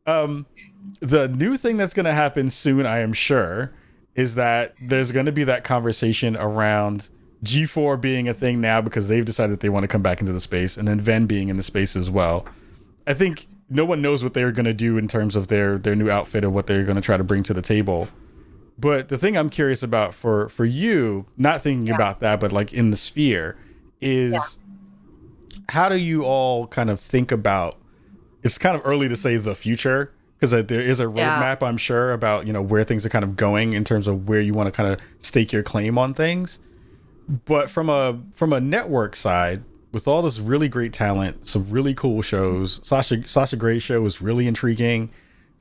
The new thing that's going to happen soon, I am sure, is that there's going to be that conversation around G4 being a thing now because they've decided that they want to come back into the space, and then Venn being in the space as well. I think no one knows what they're going to do in terms of their new outfit or what they're going to try to bring to the table. But the thing I'm curious about for you, not thinking about that, but like in the sphere, is how do you all kind of think about, it's kind of early to say the future, because there is a roadmap, I'm sure, about, where things are kind of going in terms of where you want to kind of stake your claim on things. But from a network side, with all this really great talent, some really cool shows, Sasha Gray's show is really intriguing.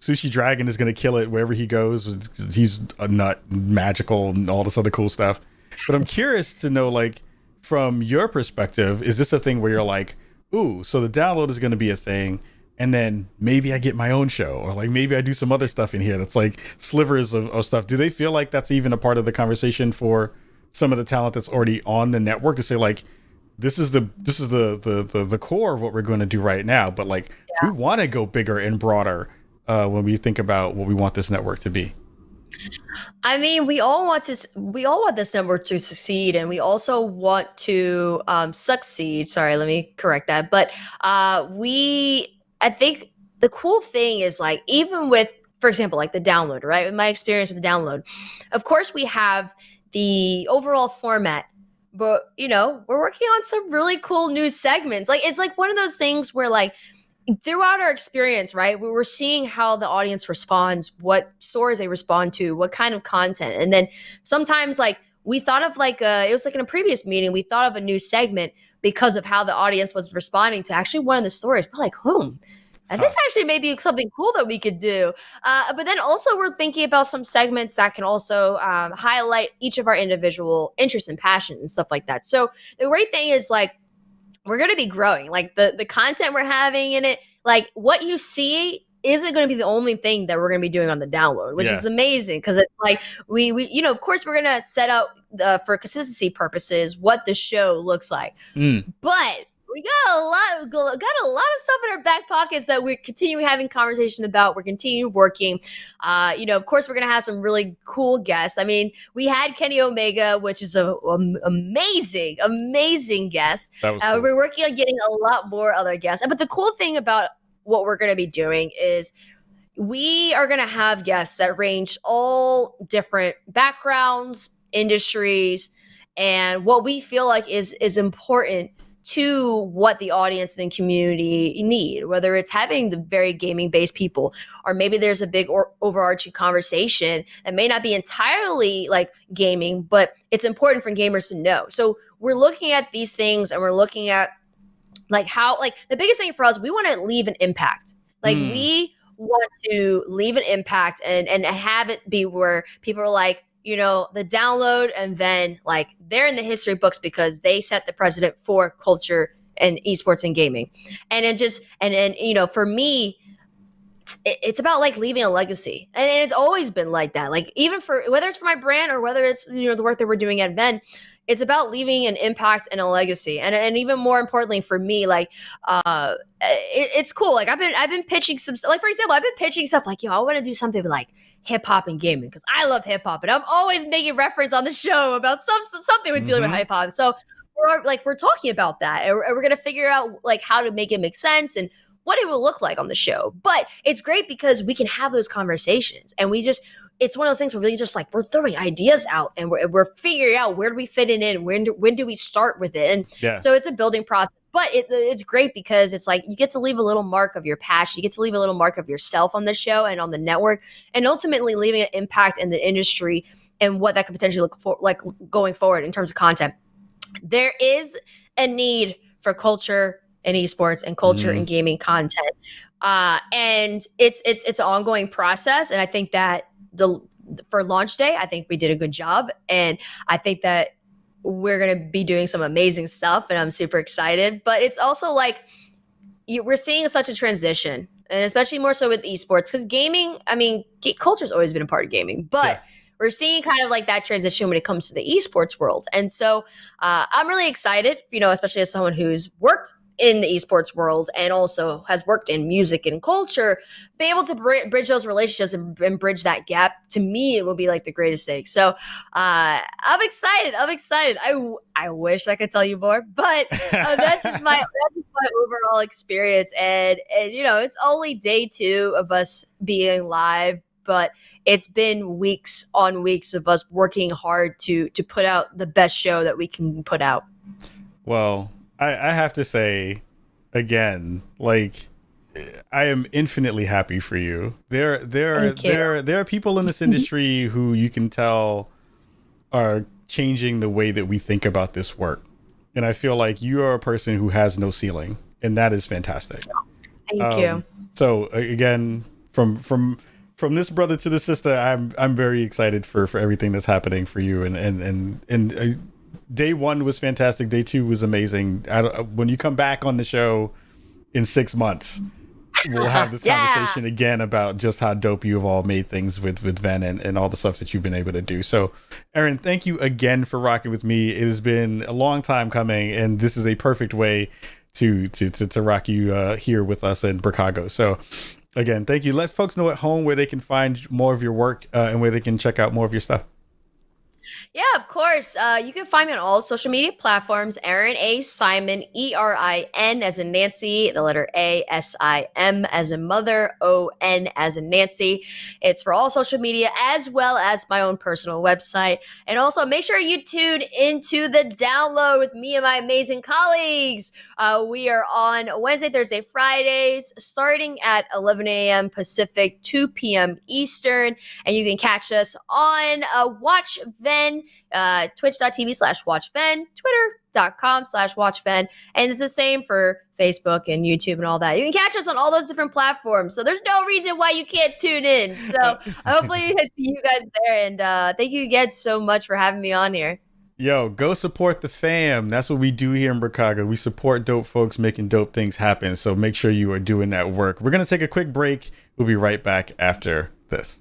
Sushi Dragon is going to kill it wherever he goes. He's a nut, magical, and all this other cool stuff. But I'm curious to know, like, from your perspective, is this a thing where you're like, ooh, so the download is going to be a thing, and then maybe I get my own show, or like maybe I do some other stuff in here that's like slivers of stuff. Do they feel like that's even a part of the conversation for some of the talent that's already on the network, to say like, this is the core of what we're going to do right now, but like we want to go bigger and broader when we think about what we want this network to be? I mean, we all want this network to succeed, and we also want to succeed. Sorry, let me correct that. But I think the cool thing is, like, even with, for example, like the download, right? With my experience with the download, of course we have the overall format, but we're working on some really cool new segments. Like, it's like one of those things where, like, throughout our experience, right, we were seeing how the audience responds, what stories they respond to, what kind of content. And then sometimes, like, we thought of like it was like in a previous meeting, we thought of a new segment because of how the audience was responding to actually one of the stories. We're like, and this actually may be something cool that we could do. But then also we're thinking about some segments that can also highlight each of our individual interests and passions and stuff like that. So the great thing is, like, we're going to be growing. Like the content we're having in it, like what you see isn't going to be the only thing that we're going to be doing on the download, which is amazing because it's like we of course we're going to set out for consistency purposes what the show looks like, but we got a lot of stuff in our back pockets that we're continuing having conversation about. We're continuing working. Of course, we're going to have some really cool guests. I mean, we had Kenny Omega, which is an amazing guest. That was cool. We're working on getting a lot more other guests. But the cool thing about what we're going to be doing is we are going to have guests that range all different backgrounds, industries, and what we feel like is important to what the audience and community need, whether it's having the very gaming-based people, or maybe there's a big overarching conversation that may not be entirely like gaming, but it's important for gamers to know. So we're looking at these things and we're looking at like how, like the biggest thing for us, we want to leave an impact. Like we want to leave an impact and have it be where people are like, the download, and then like they're in the history books because they set the precedent for culture and esports and gaming. And it just, for me, it's about like leaving a legacy. And it's always been like that. Like even for, whether it's for my brand or whether it's, the work that we're doing at Venn, it's about leaving an impact and a legacy. And even more importantly for me, like, it's cool. Like I've been pitching some, like, for example, I've been pitching stuff like, I want to do something like hip hop and gaming because I love hip hop, and I'm always making reference on the show about something with dealing with hip hop. So we're talking about that, and we're gonna figure out like how to make it make sense and what it will look like on the show. But it's great because we can have those conversations, and it's one of those things where really just like we're throwing ideas out and we're figuring out where do we fit it in, when do we start with it, and so it's a building process. But it's great because it's like you get to leave a little mark of your passion. You get to leave a little mark of yourself on the show and on the network, and ultimately leaving an impact in the industry and what that could potentially look for, like going forward in terms of content. There is a need for culture and esports and culture and gaming content, and it's an ongoing process. And I think that for launch day, I think we did a good job, and I think that we're going to be doing some amazing stuff, and I'm super excited. But it's also like we're seeing such a transition, and especially more so with esports, because gaming, I mean, culture's always been a part of gaming, but we're seeing kind of like that transition when it comes to the esports world. And so I'm really excited, especially as someone who's worked in the esports world and also has worked in music and culture, be able to bridge those relationships and bridge that gap. To me, it will be like the greatest thing. So I'm excited. I wish I could tell you more, but that's just my overall experience. And it's only day 2 of us being live, but it's been weeks on weeks of us working hard to put out the best show that we can put out. Well, I have to say, again, like, I am infinitely happy for you. There are people in this industry who you can tell are changing the way that we think about this work, and I feel like you are a person who has no ceiling, and that is fantastic. Thank you. So again, from this brother to the sister, I'm very excited for everything that's happening for you, and day 1 was fantastic. Day 2 was amazing. When you come back on the show in 6 months, we'll have this conversation again about just how dope you have all made things with Venn and all the stuff that you've been able to do. So, Erin, thank you again for rocking with me. It has been a long time coming, and this is a perfect way to rock you here with us in Chicago. So, again, thank you. Let folks know at home where they can find more of your work and where they can check out more of your stuff. Yeah, of course. You can find me on all social media platforms. Erin A. Simon, ERIN as in Nancy, the letter A, SIM as in mother, ON as in Nancy. It's for all social media as well as my own personal website. And also make sure you tune into the download with me and my amazing colleagues. We are on Wednesday, Thursday, Fridays, starting at 11 a.m. Pacific, 2 p.m. Eastern. And you can catch us on Watch Venn, twitch.tv/watchvenn, twitter.com/watchvenn, and it's the same for Facebook and YouTube and all that. You can catch us on all those different platforms, so there's no reason why you can't tune in. So hopefully I see you guys there, and thank you again so much for having me on here. Yo, go support the fam. That's what we do here in Chicago. We support dope folks making dope things happen. So make sure you are doing that work. We're going to take a quick break. We'll be right back after this.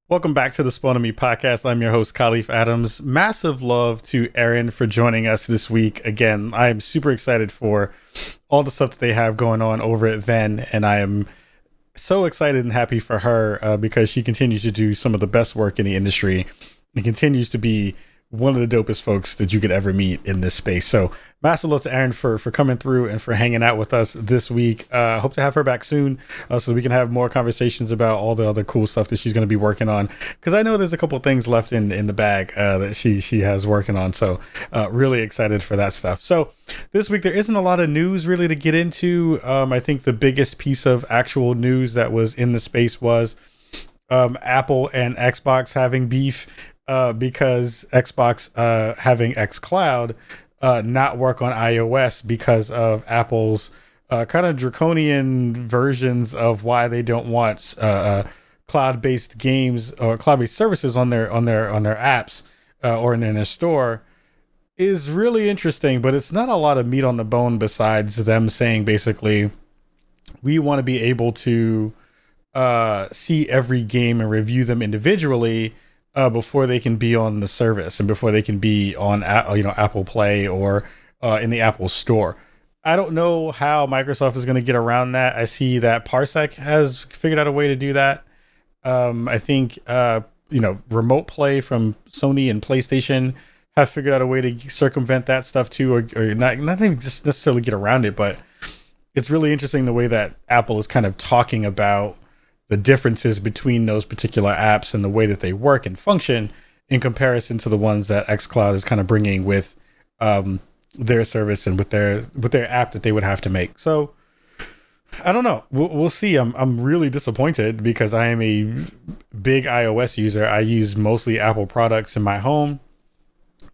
Welcome back to the Spawn on Me podcast. I'm your host, Kahlief Adams. Massive love to Erin for joining us this week. Again, I am super excited for all the stuff that they have going on over at Venn, and I am so excited and happy for her because she continues to do some of the best work in the industry and continues to be one of the dopest folks that you could ever meet in this space. So massive love to Erin for coming through and for hanging out with us this week. Hope to have her back soon so that we can have more conversations about all the other cool stuff that she's going to be working on. Because I know there's a couple things left in the bag that she has working on. So really excited for that stuff. So this week, there isn't a lot of news really to get into. I think the biggest piece of actual news that was in the space was Apple and Xbox having beef. Because Xbox having xCloud not work on iOS because of Apple's kind of draconian versions of why they don't want cloud-based games or cloud-based services on their apps or in their store is really interesting, but it's not a lot of meat on the bone besides them saying basically we want to be able to see every game and review them individually before they can be on the service and before they can be on Apple Play or in the Apple Store. I don't know how Microsoft is going to get around that. I see that Parsec has figured out a way to do that. I think Remote Play from Sony and PlayStation have figured out a way to circumvent that stuff too, or not even just necessarily get around it, but it's really interesting the way that Apple is kind of talking about the differences between those particular apps and the way that they work and function in comparison to the ones that xCloud is kind of bringing with their service and with their app that they would have to make. So I don't know. We'll see. I'm really disappointed because I am a big iOS user. I use mostly Apple products in my home,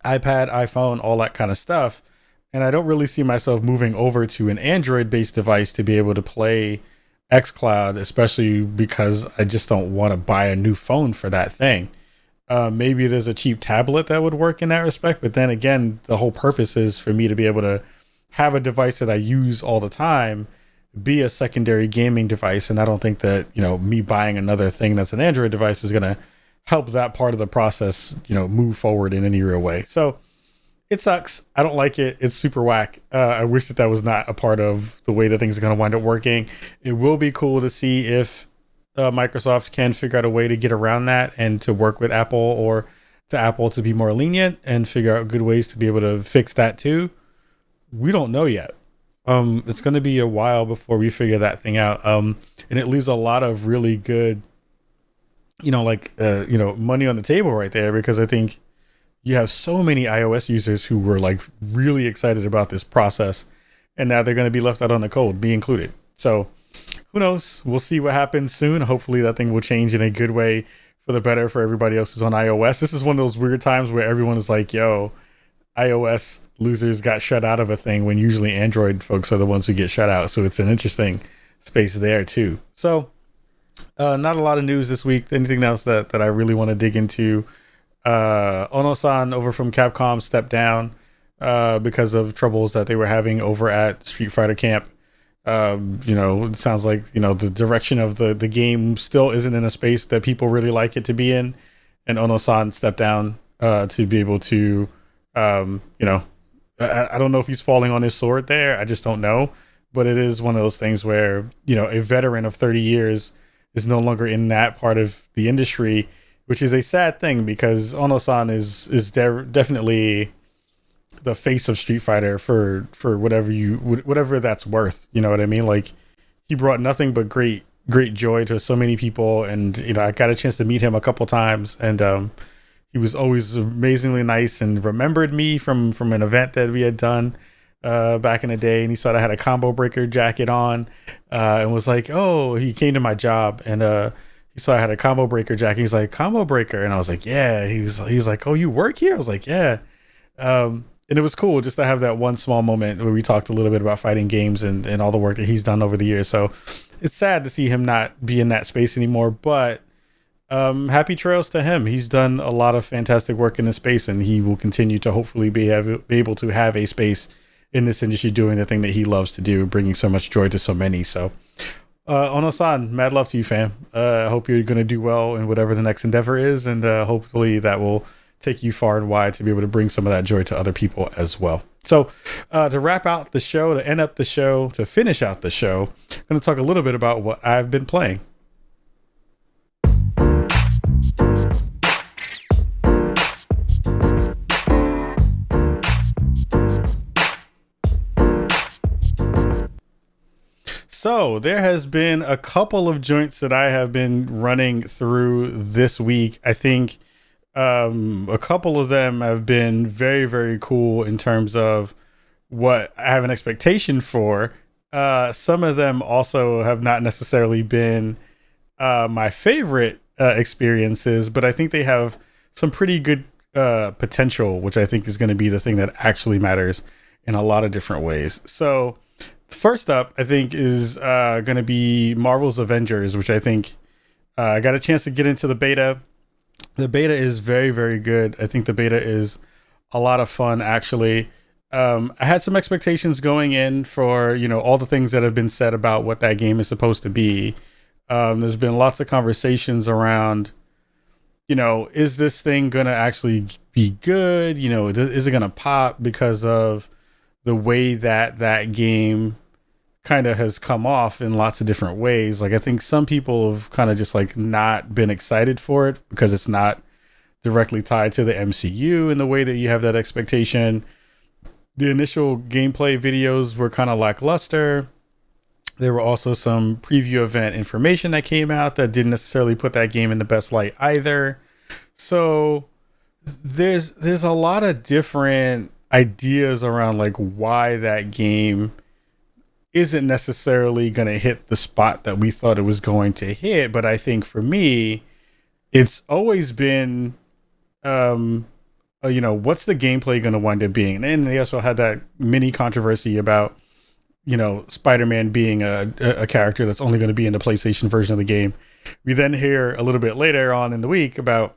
iPad, iPhone, all that kind of stuff. And I don't really see myself moving over to an Android-based device to be able to play xCloud, especially because I just don't want to buy a new phone for that thing. Maybe there's a cheap tablet that would work in that respect, but then again, the whole purpose is for me to be able to have a device that I use all the time be a secondary gaming device, and I don't think that me buying another thing that's an Android device is going to help that part of the process move forward in any real way. So it sucks. I don't like it. It's super whack. I wish that was not a part of the way that things are going to wind up working. It will be cool to see if Microsoft can figure out a way to get around that and to work with Apple or to Apple to be more lenient and figure out good ways to be able to fix that too. We don't know yet. It's going to be a while before we figure that thing out. And it leaves a lot of really good, money on the table right there, because I think you have so many iOS users who were like really excited about this process, and now they're going to be left out on the cold, me included. So who knows? We'll see what happens soon. Hopefully that thing will change in a good way for the better for everybody else who's on iOS. This is one of those weird times where everyone is like, yo, iOS losers got shut out of a thing when usually Android folks are the ones who get shut out. So it's an interesting space there too. So not a lot of news this week. Anything else that I really want to dig into? Ono-san over from Capcom stepped down because of troubles that they were having over at Street Fighter Camp. It sounds like the direction of the game still isn't in a space that people really like it to be in, and Ono-san stepped down to be able to I don't know if he's falling on his sword there. I just don't know, but it is one of those things where a veteran of 30 years is no longer in that part of the industry, which is a sad thing because Ono-san is definitely the face of Street Fighter for whatever that's worth. You know what I mean? Like, he brought nothing but great joy to so many people, and I got a chance to meet him a couple times, and he was always amazingly nice and remembered me from an event that we had done back in the day, and he saw I had a Combo Breaker jacket on, and was like, oh, he came to my job, and he saw I had a Combo Breaker jacket. He's like, Combo Breaker, and I was like, yeah. He was like, oh, you work here? I was like, yeah. And it was cool just to have that one small moment where we talked a little bit about fighting games and all the work that he's done over the years. So it's sad to see him not be in that space anymore, but happy trails to him. He's done a lot of fantastic work in this space, and he will continue to hopefully be able to have a space in this industry doing the thing that he loves to do, bringing so much joy to so many. So Ono-san, mad love to you, fam. I hope you're going to do well in whatever the next endeavor is, and hopefully that will take you far and wide to be able to bring some of that joy to other people as well. So to wrap out the show, to end up the show, to finish out the show, I'm going to talk a little bit about what I've been playing. So there has been a couple of joints that I have been running through this week. I think a couple of them have been very, very cool in terms of what I have an expectation for. Some of them also have not necessarily been my favorite experiences, but I think they have some pretty good potential, which I think is going to be the thing that actually matters in a lot of different ways. So first up, I think, is going to be Marvel's Avengers, which I think I got a chance to get into the beta. The beta is very, very good. I think the beta is a lot of fun, actually. I had some expectations going in for, all the things that have been said about what that game is supposed to be. There's been lots of conversations around, is this thing going to actually be good? Is it going to pop because of the way that game kind of has come off in lots of different ways? Like, I think some people have kind of just like not been excited for it because it's not directly tied to the MCU in the way that you have that expectation. The initial gameplay videos were kind of lackluster. There were also some preview event information that came out that didn't necessarily put that game in the best light either. So there's a lot of different ideas around like why that game isn't necessarily going to hit the spot that we thought it was going to hit. But I think for me, it's always been, what's the gameplay going to wind up being? And they also had that mini controversy about, Spider-Man being a character that's only going to be in the PlayStation version of the game. We then hear a little bit later on in the week about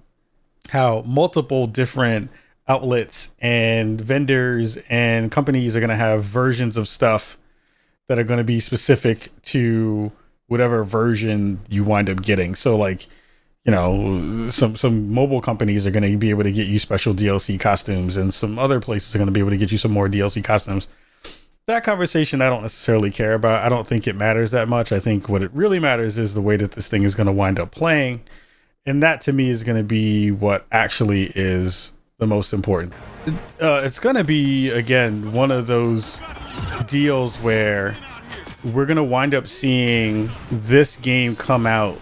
how multiple different outlets and vendors and companies are going to have versions of stuff that are going to be specific to whatever version you wind up getting. So like, some mobile companies are going to be able to get you special DLC costumes, and some other places are going to be able to get you some more DLC costumes. That conversation I don't necessarily care about. I don't think it matters that much. I think what it really matters is the way that this thing is going to wind up playing. And that to me is going to be what actually is the most important. It's going to be, again, one of those deals where we're going to wind up seeing this game come out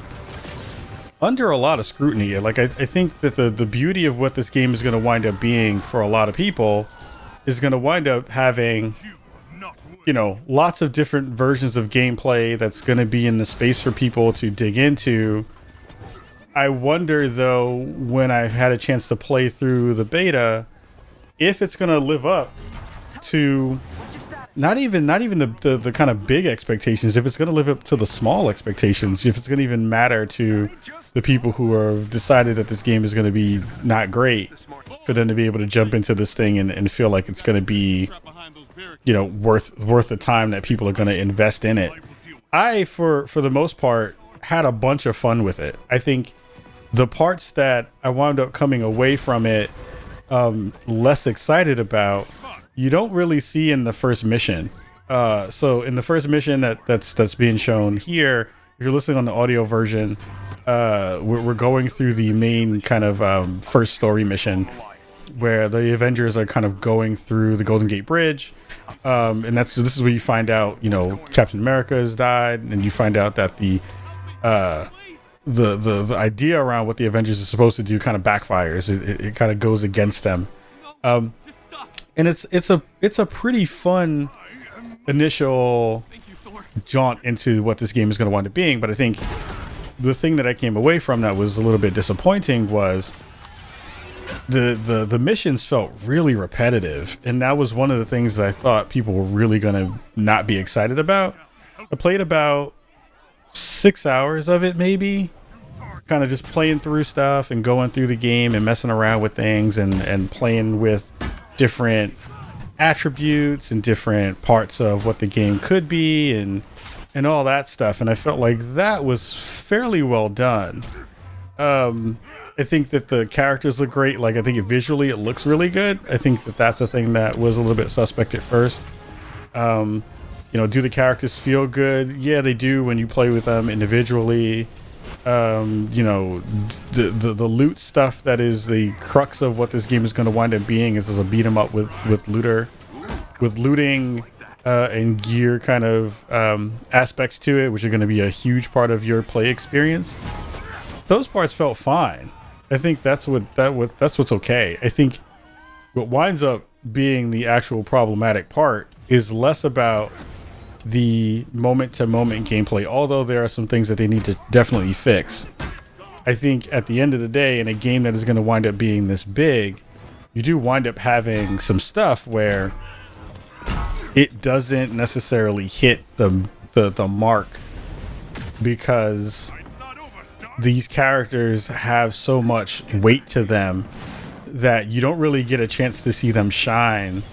under a lot of scrutiny. Like, I think that the beauty of what this game is going to wind up being for a lot of people is going to wind up having, lots of different versions of gameplay that's going to be in the space for people to dig into. I wonder, though, when I've had a chance to play through the beta, if it's going to live up to not even the kind of big expectations, if it's going to live up to the small expectations, if it's going to even matter to the people who have decided that this game is going to be not great, for them to be able to jump into this thing and feel like it's going to be, worth the time that people are going to invest in it. I, for the most part, had a bunch of fun with it. I think the parts that I wound up coming away from it less excited about, you don't really see in the first mission. So in the first mission that's being shown here, if you're listening on the audio version, we're going through the main kind of first story mission, where the Avengers are kind of going through the Golden Gate Bridge, and this is where you find out, you know, Captain America has died, and you find out that the idea around what the Avengers is supposed to do kind of backfires. It kind of goes against them, and it's a pretty fun initial jaunt into what this game is going to wind up being. But I think the thing that I came away from that was a little bit disappointing was the missions felt really repetitive, and that was one of the things that I thought people were really going to not be excited about. I played about 6 hours of it, maybe, kind of just playing through stuff and going through the game and messing around with things and playing with different attributes and different parts of what the game could be and all that stuff. And I felt like that was fairly well done. I think that the characters look great. Like, I think visually it looks really good. I think that that's the thing that was a little bit suspect at first. You know, do the characters feel good? Yeah, they do when you play with them individually. You know, the loot stuff that is the crux of what this game is going to wind up being is a beat 'em up with looting and gear kind of aspects to it, which are going to be a huge part of your play experience. Those parts felt fine. I think that's what's okay. I think what winds up being the actual problematic part is less about the moment-to-moment gameplay, although there are some things that they need to definitely fix. I think at the end of the day, in a game that is going to wind up being this big, you do wind up having some stuff where it doesn't necessarily hit the mark, because these characters have so much weight to them that you don't really get a chance to see them shine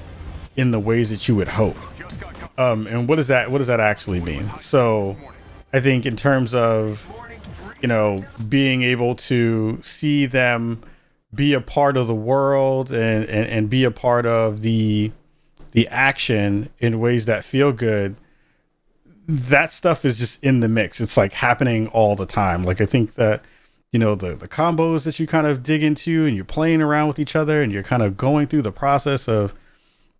in the ways that you would hope. And what does that actually mean? So I think in terms of, you know, being able to see them be a part of the world and be a part of the action in ways that feel good, that stuff is just in the mix. It's like happening all the time. Like, I think that, you know, the combos that you kind of dig into and you're playing around with each other and you're kind of going through the process of,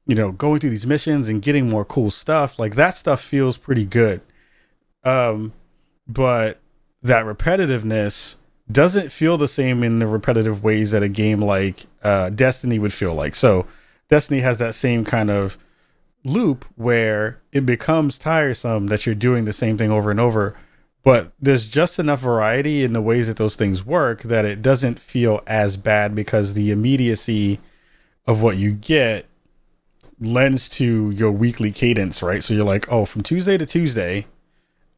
you know, going through these missions and getting more cool stuff, like that stuff feels pretty good. But that repetitiveness doesn't feel the same in the repetitive ways that a game like Destiny would feel like. So Destiny has that same kind of loop where it becomes tiresome that you're doing the same thing over and over, but there's just enough variety in the ways that those things work that it doesn't feel as bad, because the immediacy of what you get lends to your weekly cadence, right? So you're like, oh, from Tuesday to Tuesday,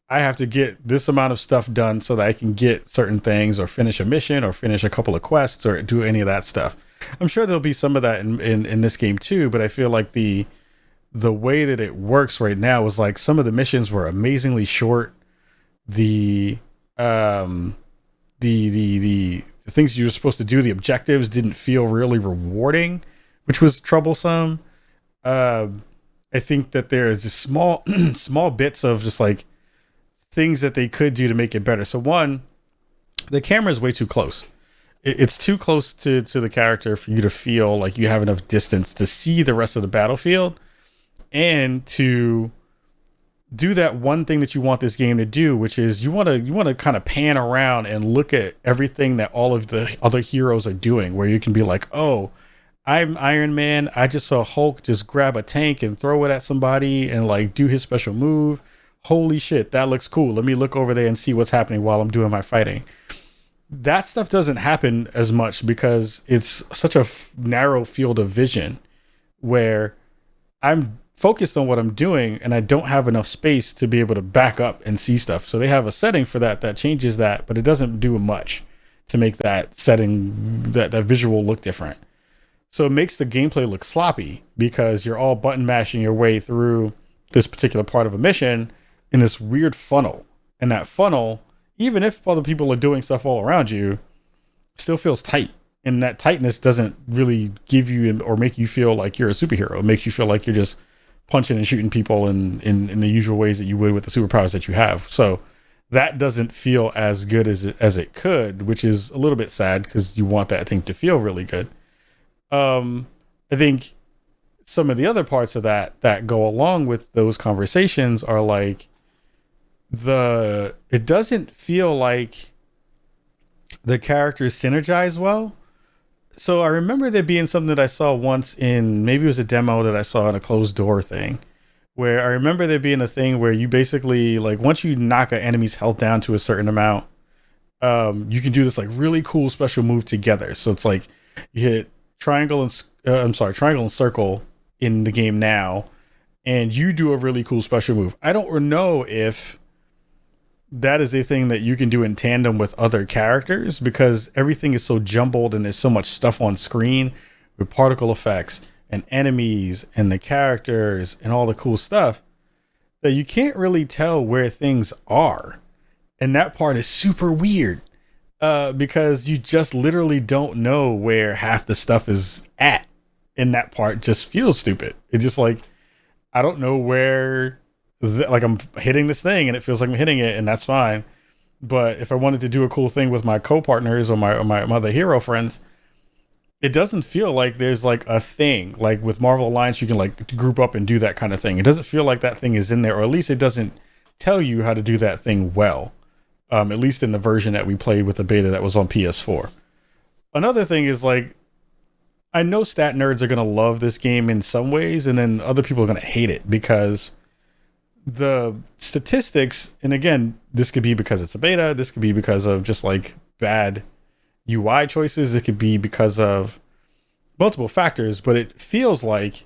I have to get this amount of stuff done so that I can get certain things or finish a mission or finish a couple of quests or do any of that stuff. I'm sure there'll be some of that in this game too, but I feel like the way that it works right now is like some of the missions were amazingly short. The things you were supposed to do, the objectives didn't feel really rewarding, which was troublesome. I think that there is just small bits of just like things that they could do to make it better. So one, the camera is way too close. It's too close to the character for you to feel like you have enough distance to see the rest of the battlefield and to do that one thing that you want this game to do, which is you want to kind of pan around and look at everything that all of the other heroes are doing, where you can be like, oh, I'm Iron Man, I just saw Hulk just grab a tank and throw it at somebody and like do his special move. Holy shit, that looks cool. Let me look over there and see what's happening while I'm doing my fighting. That stuff doesn't happen as much because it's such a narrow field of vision where I'm focused on what I'm doing and I don't have enough space to be able to back up and see stuff. So they have a setting for that changes that, but it doesn't do much to make that setting, that visual look different. So it makes the gameplay look sloppy because you're all button mashing your way through this particular part of a mission in this weird funnel. And that funnel, even if other people are doing stuff all around you, still feels tight. And that tightness doesn't really give you or make you feel like you're a superhero. It makes you feel like you're just punching and shooting people in the usual ways that you would with the superpowers that you have. So that doesn't feel as good as it could, which is a little bit sad because you want that thing to feel really good. I think some of the other parts of that go along with those conversations are like it doesn't feel like the characters synergize well. So I remember there being something that I saw once in, maybe it was a demo that I saw in a closed door thing, where I remember there being a thing where you basically, like, once you knock an enemy's health down to a certain amount, you can do this like really cool special move together. So it's like you hit triangle and circle in the game now, and you do a really cool special move. I don't know if that is a thing that you can do in tandem with other characters, because everything is so jumbled and there's so much stuff on screen with particle effects and enemies and the characters and all the cool stuff that you can't really tell where things are. And that part is super weird, because you just literally don't know where half the stuff is at. And that part just feels stupid. It's just like, I don't know where, like, I'm hitting this thing and it feels like I'm hitting it, and that's fine. But if I wanted to do a cool thing with my co-partners or my other hero friends, it doesn't feel like there's like a thing. Like with Marvel Alliance, you can like group up and do that kind of thing. It doesn't feel like that thing is in there, or at least it doesn't tell you how to do that thing well. At least in the version that we played with the beta that was on PS4. Another thing is, like, I know stat nerds are going to love this game in some ways, and then other people are going to hate it because the statistics, and again, this could be because it's a beta, this could be because of just like bad UI choices, it could be because of multiple factors, but it feels like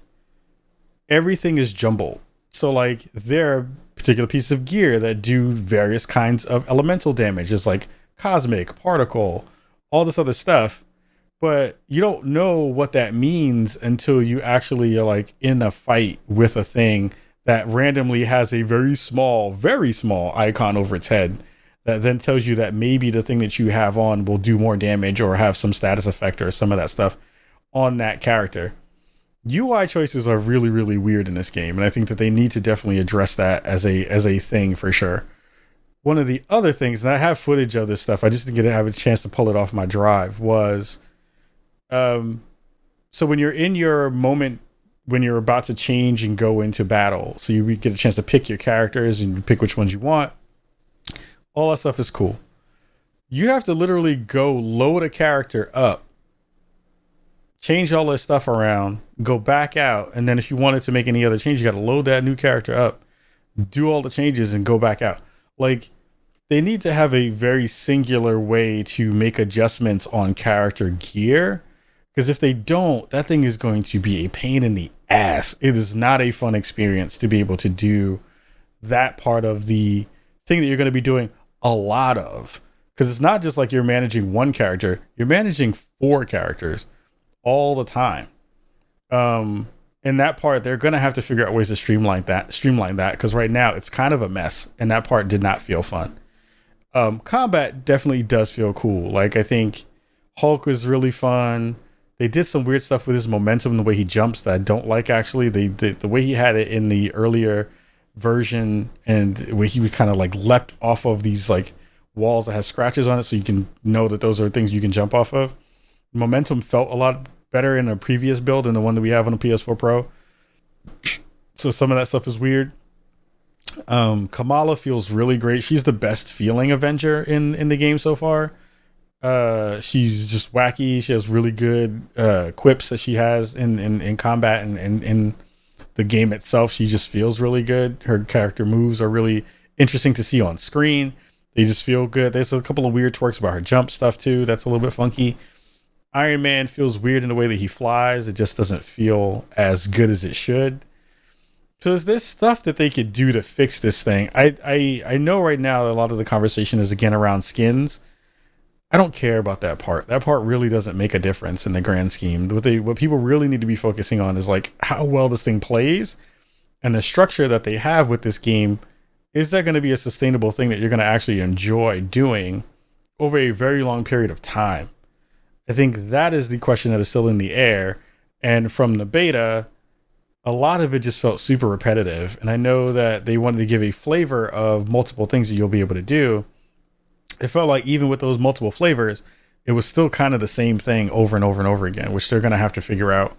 everything is jumbled. So like there are particular pieces of gear that do various kinds of elemental damage. It's like cosmic, particle, all this other stuff, but you don't know what that means until you actually are like in a fight with a thing that randomly has a very small icon over its head that then tells you that maybe the thing that you have on will do more damage or have some status effect or some of that stuff on that character. UI choices are really, really weird in this game, and I think that they need to definitely address that as a thing for sure. One of the other things, and I have footage of this stuff, I just didn't have a chance to pull it off my drive, was so when you're in your moment when you're about to change and go into battle, so you get a chance to pick your characters and you pick which ones you want, all that stuff is cool. You have to literally go load a character up, change all this stuff around, go back out, and then if you wanted to make any other change, you got to load that new character up, do all the changes, and go back out. Like, they need to have a very singular way to make adjustments on character gear, because if they don't, that thing is going to be a pain in the ass. It is not a fun experience to be able to do that part of the thing that you're going to be doing a lot of, because it's not just like you're managing one character, you're managing 4 characters all the time. In that part, they're going to have to figure out ways to streamline that, because right now it's kind of a mess, and that part did not feel fun. Combat definitely does feel cool. Like, I think Hulk was really fun. They did some weird stuff with his momentum and the way he jumps that I don't like, actually. They did the way he had it in the earlier version, and where he would kind of like leapt off of these like walls that has scratches on it, so you can know that those are things you can jump off of. Momentum felt a lot better in a previous build than the one that we have on the PS4 Pro. So some of that stuff is weird. Kamala feels really great. She's the best feeling Avenger in the game so far. She's just wacky. She has really good quips that she has in combat, and in the game itself, she just feels really good. Her character moves are really interesting to see on screen. They just feel good. There's a couple of weird twerks about her jump stuff too. That's a little bit funky. Iron Man feels weird in the way that he flies. It just doesn't feel as good as it should. So is there stuff that they could do to fix this thing? I know right now a lot of the conversation is again around skins. I don't care about that part. That part really doesn't make a difference in the grand scheme. What people really need to be focusing on is like how well this thing plays, and the structure that they have with this game. Is that going to be a sustainable thing that you're going to actually enjoy doing over a very long period of time? I think that is the question that is still in the air. And from the beta, a lot of it just felt super repetitive. And I know that they wanted to give a flavor of multiple things that you'll be able to do. It felt like even with those multiple flavors, it was still kind of the same thing over and over and over again, which they're going to have to figure out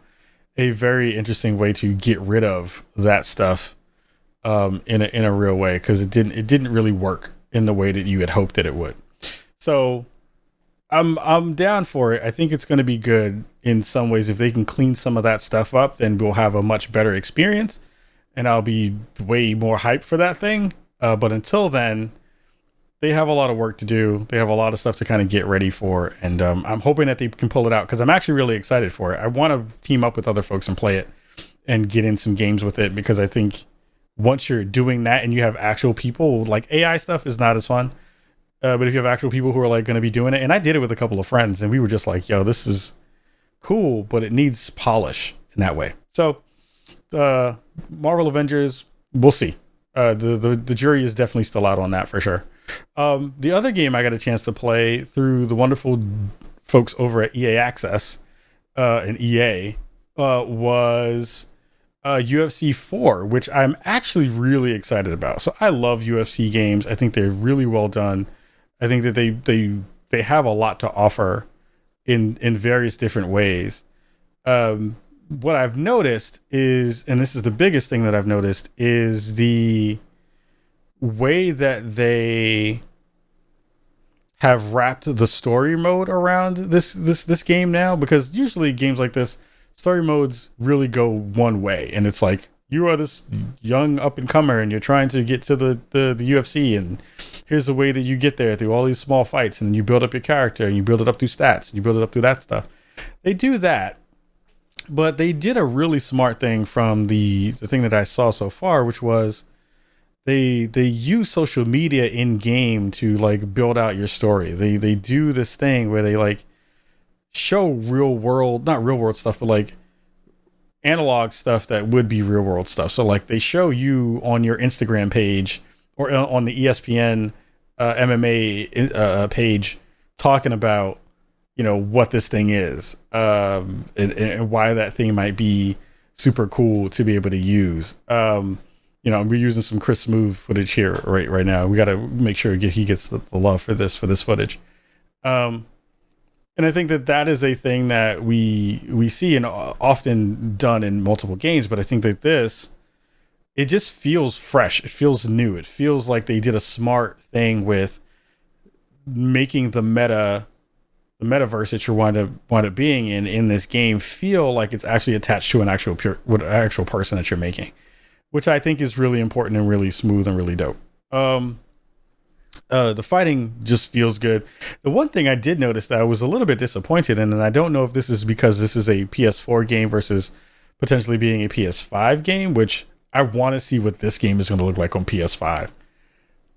a very interesting way to get rid of that stuff in a real way, because it didn't really work in the way that you had hoped that it would. So I'm down for it. I think it's going to be good in some ways. If they can clean some of that stuff up, then we'll have a much better experience, and I'll be way more hyped for that thing. But until then, they have a lot of work to do. They have a lot of stuff to kind of get ready for, and I'm hoping that they can pull it out, because I'm actually really excited for it. I want to team up with other folks and play it and get in some games with it, because I think once you're doing that and you have actual people, like AI stuff is not as fun. But if you have actual people who are like going to be doing it, and I did it with a couple of friends, and we were just like, yo, this is cool, but it needs polish in that way. So Marvel Avengers, we'll see. The jury is definitely still out on that for sure. The other game I got a chance to play through the wonderful folks over at EA Access and EA was UFC4, which I'm actually really excited about. So I love UFC games. I think they're really well done. I think that they have a lot to offer in various different ways. What I've noticed is, and this is the biggest thing that I've noticed, is the way that they have wrapped the story mode around this game now. Because usually games like this, story modes really go one way, and it's like, you are this young up and comer and you're trying to get to the UFC, and here's the way that you get there through all these small fights, and you build up your character and you build it up through stats and you build it up through that stuff. They do that, but they did a really smart thing from the thing that I saw so far, which was they use social media in game to like build out your story. They do this thing where they like show not real world stuff, but like analog stuff that would be real world stuff. So like they show you on your Instagram page or on the ESPN MMA page talking about, you know, what this thing is, and why that thing might be super cool to be able to use. You know, we're using some Chris Smooth footage here right now. We got to make sure he gets the love for this footage. And I think that is a thing that we see and often done in multiple games. But I think that it just feels fresh. It feels new. It feels like they did a smart thing with making the metaverse that you wind up being in this game feel like it's actually attached to an actual person that you're making, which I think is really important and really smooth and really dope. The fighting just feels good. The one thing I did notice that I was a little bit disappointed in, and I don't know if this is because this is a PS4 game versus potentially being a PS5 game, which I want to see what this game is going to look like on PS5.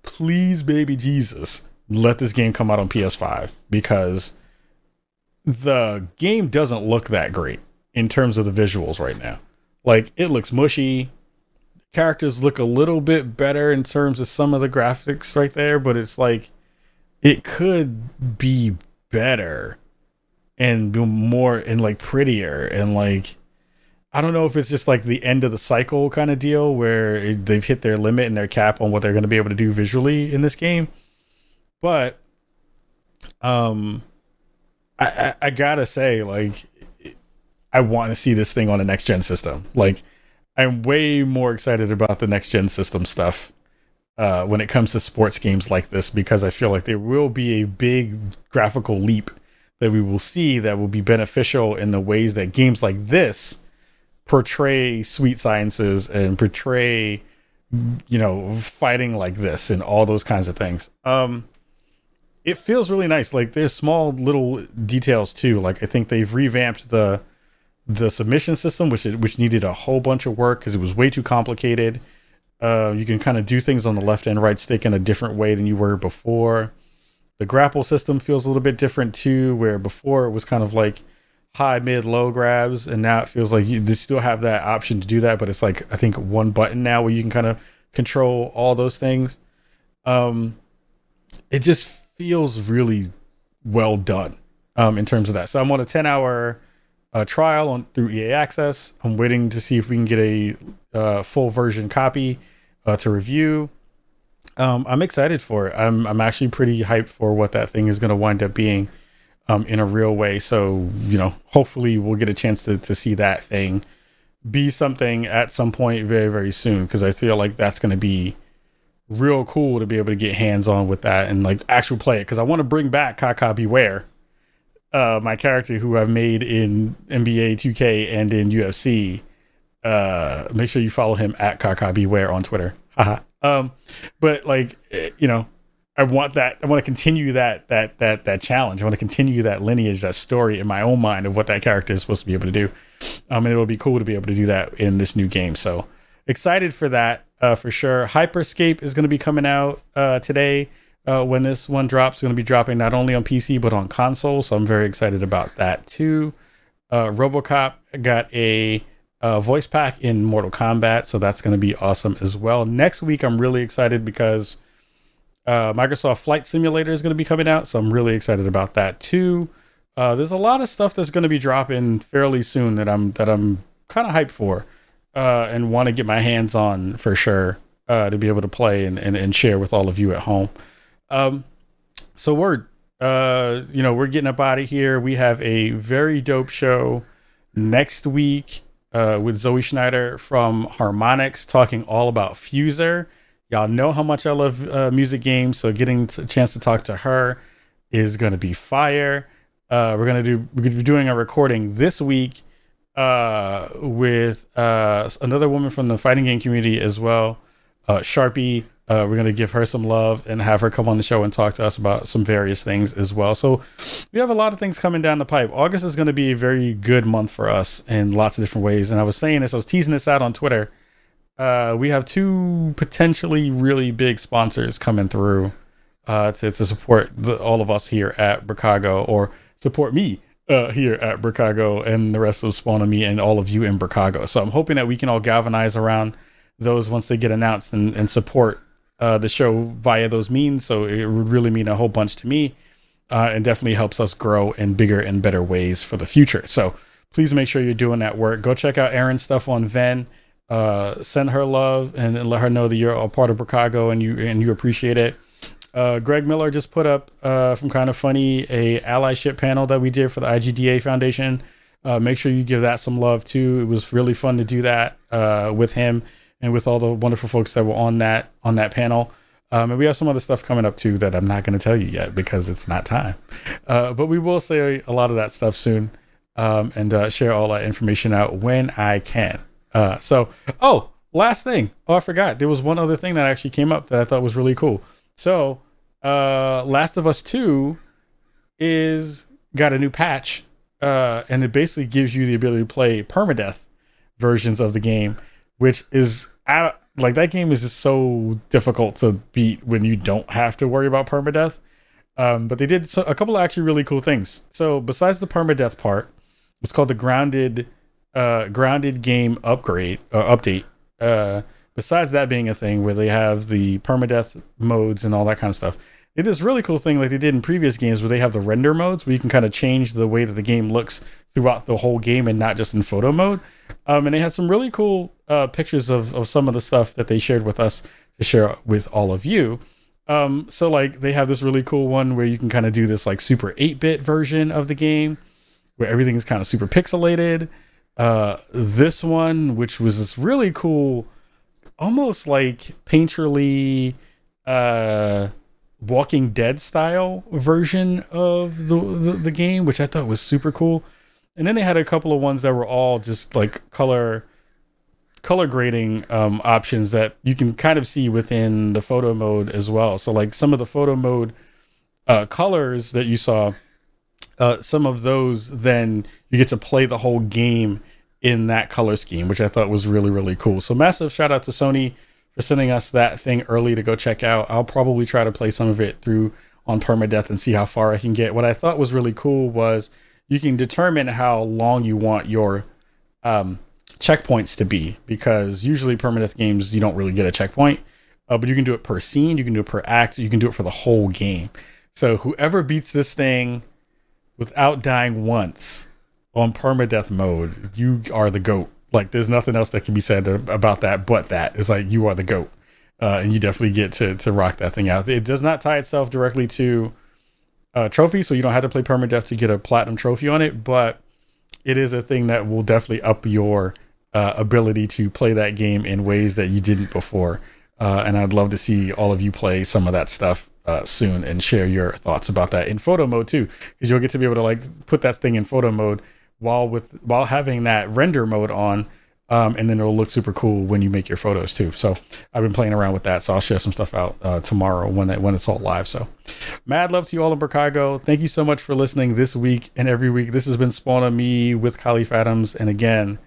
Please, baby Jesus, let this game come out on PS5, because the game doesn't look that great in terms of the visuals right now. Like, it looks mushy. Characters look a little bit better in terms of some of the graphics right there, but it's like it could be better and be more and like prettier, and like I don't know if it's just like the end of the cycle kind of deal where they've hit their limit and their cap on what they're going to be able to do visually in this game. But I gotta say, like, I want to see this thing on a next gen system. Like, I'm way more excited about the next gen system stuff when it comes to sports games like this, because I feel like there will be a big graphical leap that we will see that will be beneficial in the ways that games like this portray sweet sciences and portray, you know, fighting like this and all those kinds of things. It feels really nice. Like, there's small little details too. Like, I think they've revamped the submission system, which needed a whole bunch of work because it was way too complicated. You can kind of do things on the left and right stick in a different way than you were before. The grapple system feels a little bit different too, where before it was kind of like high, mid, low grabs, and now it feels like you still have that option to do that, but it's like, I think, one button now where you can kind of control all those things. It just feels really well done in terms of that. So I'm on a 10-hour trial through EA Access. I'm waiting to see if we can get a full version copy to review. I'm excited for it. I'm actually pretty hyped for what that thing is going to wind up being. in a real way. So, hopefully we'll get a chance to see that thing be something at some point very, very soon. Cause I feel like that's going to be real cool to be able to get hands on with that and like actually play it. Cause I want to bring back Kaka Beware, my character who I've made in NBA 2K and in UFC. Make sure you follow him at Kaka Beware on Twitter. But like, I want to continue that challenge. I want to continue that lineage, that story in my own mind of what that character is supposed to be able to do. And it will be cool to be able to do that in this new game. So excited for that, for sure. Hyperscape is going to be coming out today. When this one drops, it's going to be dropping not only on PC, but on console. So I'm very excited about that too. RoboCop got a voice pack in Mortal Kombat. So that's going to be awesome as well. Next week, I'm really excited because Microsoft Flight Simulator is going to be coming out, so I'm really excited about that too. There's a lot of stuff that's going to be dropping fairly soon that I'm kind of hyped for, and want to get my hands on for sure, to be able to play and share with all of you at home. So we're getting up out of here. We have a very dope show next week with Zoe Schneider from Harmonix talking all about Fuser. Y'all know how much I love music games, so getting a chance to talk to her is going to be fire. We're going to be doing a recording this week with another woman from the fighting game community as well, Sharpie. We're going to give her some love and have her come on the show and talk to us about some various things as well. So we have a lot of things coming down the pipe. August is going to be a very good month for us in lots of different ways. And I was teasing this out on Twitter. We have 2 potentially really big sponsors coming through to support all of us here at Bricago, or support me here at Bricago and the rest of Spawn and me and all of you in Bricago. So I'm hoping that we can all galvanize around those once they get announced and support the show via those means. So it would really mean a whole bunch to me, and definitely helps us grow in bigger and better ways for the future. So please make sure you're doing that work. Go check out Erin's stuff on Venn. Send her love and let her know that you're a part of Bricago and you appreciate it. Greg Miller just put up from Kind of Funny a allyship panel that we did for the IGDA Foundation. Make sure you give that some love too. It was really fun to do that with him and with all the wonderful folks that were on that panel. And we have some other stuff coming up too that I'm not going to tell you yet because it's not time. But we will say a lot of that stuff soon, and share all that information out when I can. Last thing. Oh, I forgot. There was one other thing that actually came up that I thought was really cool. So, Last of Us 2 got a new patch, and it basically gives you the ability to play permadeath versions of the game, which is that game is just so difficult to beat when you don't have to worry about permadeath. But they did a couple of actually really cool things. So besides the permadeath part, it's called the grounded game update. Besides that being a thing where they have the permadeath modes and all that kind of stuff, it is really cool thing like they did in previous games where they have the render modes where you can kind of change the way that the game looks throughout the whole game and not just in photo mode. And they had some really cool pictures of some of the stuff that they shared with us to share with all of you. So like they have this really cool one where you can kind of do this like super 8-bit version of the game where everything is kind of super pixelated. This one, which was this really cool, almost like painterly Walking Dead style version of the game, which I thought was super cool. And then they had a couple of ones that were all just like color grading options that you can kind of see within the photo mode as well. So like some of the photo mode colors that you saw, some of those, then you get to play the whole game in that color scheme, which I thought was really, really cool. So massive shout out to Sony for sending us that thing early to go check out. I'll probably try to play some of it through on permadeath and see how far I can get. What I thought was really cool was you can determine how long you want your checkpoints to be, because usually permadeath games, you don't really get a checkpoint, but you can do it per scene, you can do it per act, you can do it for the whole game. So whoever beats this thing without dying once on permadeath mode, you are the GOAT. Like there's nothing else that can be said about that, but that is like, you are the GOAT. And you definitely get to rock that thing out. It does not tie itself directly to trophy, so you don't have to play permadeath to get a platinum trophy on it, but it is a thing that will definitely up your ability to play that game in ways that you didn't before. And I'd love to see all of you play some of that stuff soon and share your thoughts about that in photo mode too, because you'll get to be able to like put that thing in photo mode while having that render mode on, and then it'll look super cool when you make your photos too. So I've been playing around with that, so I'll share some stuff out tomorrow when it's all live. So mad love to you all in Chicago. Thank you so much for listening this week and every week. This has been Spawn on Me with Kahlief Adams, and again,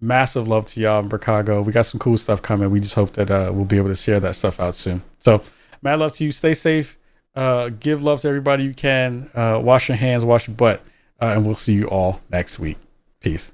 massive love to y'all in Chicago. We got some cool stuff coming. We just hope that we'll be able to share that stuff out soon. So mad love to you. Stay safe. Give love to everybody you can. Wash your hands, wash your butt, and we'll see you all next week. Peace.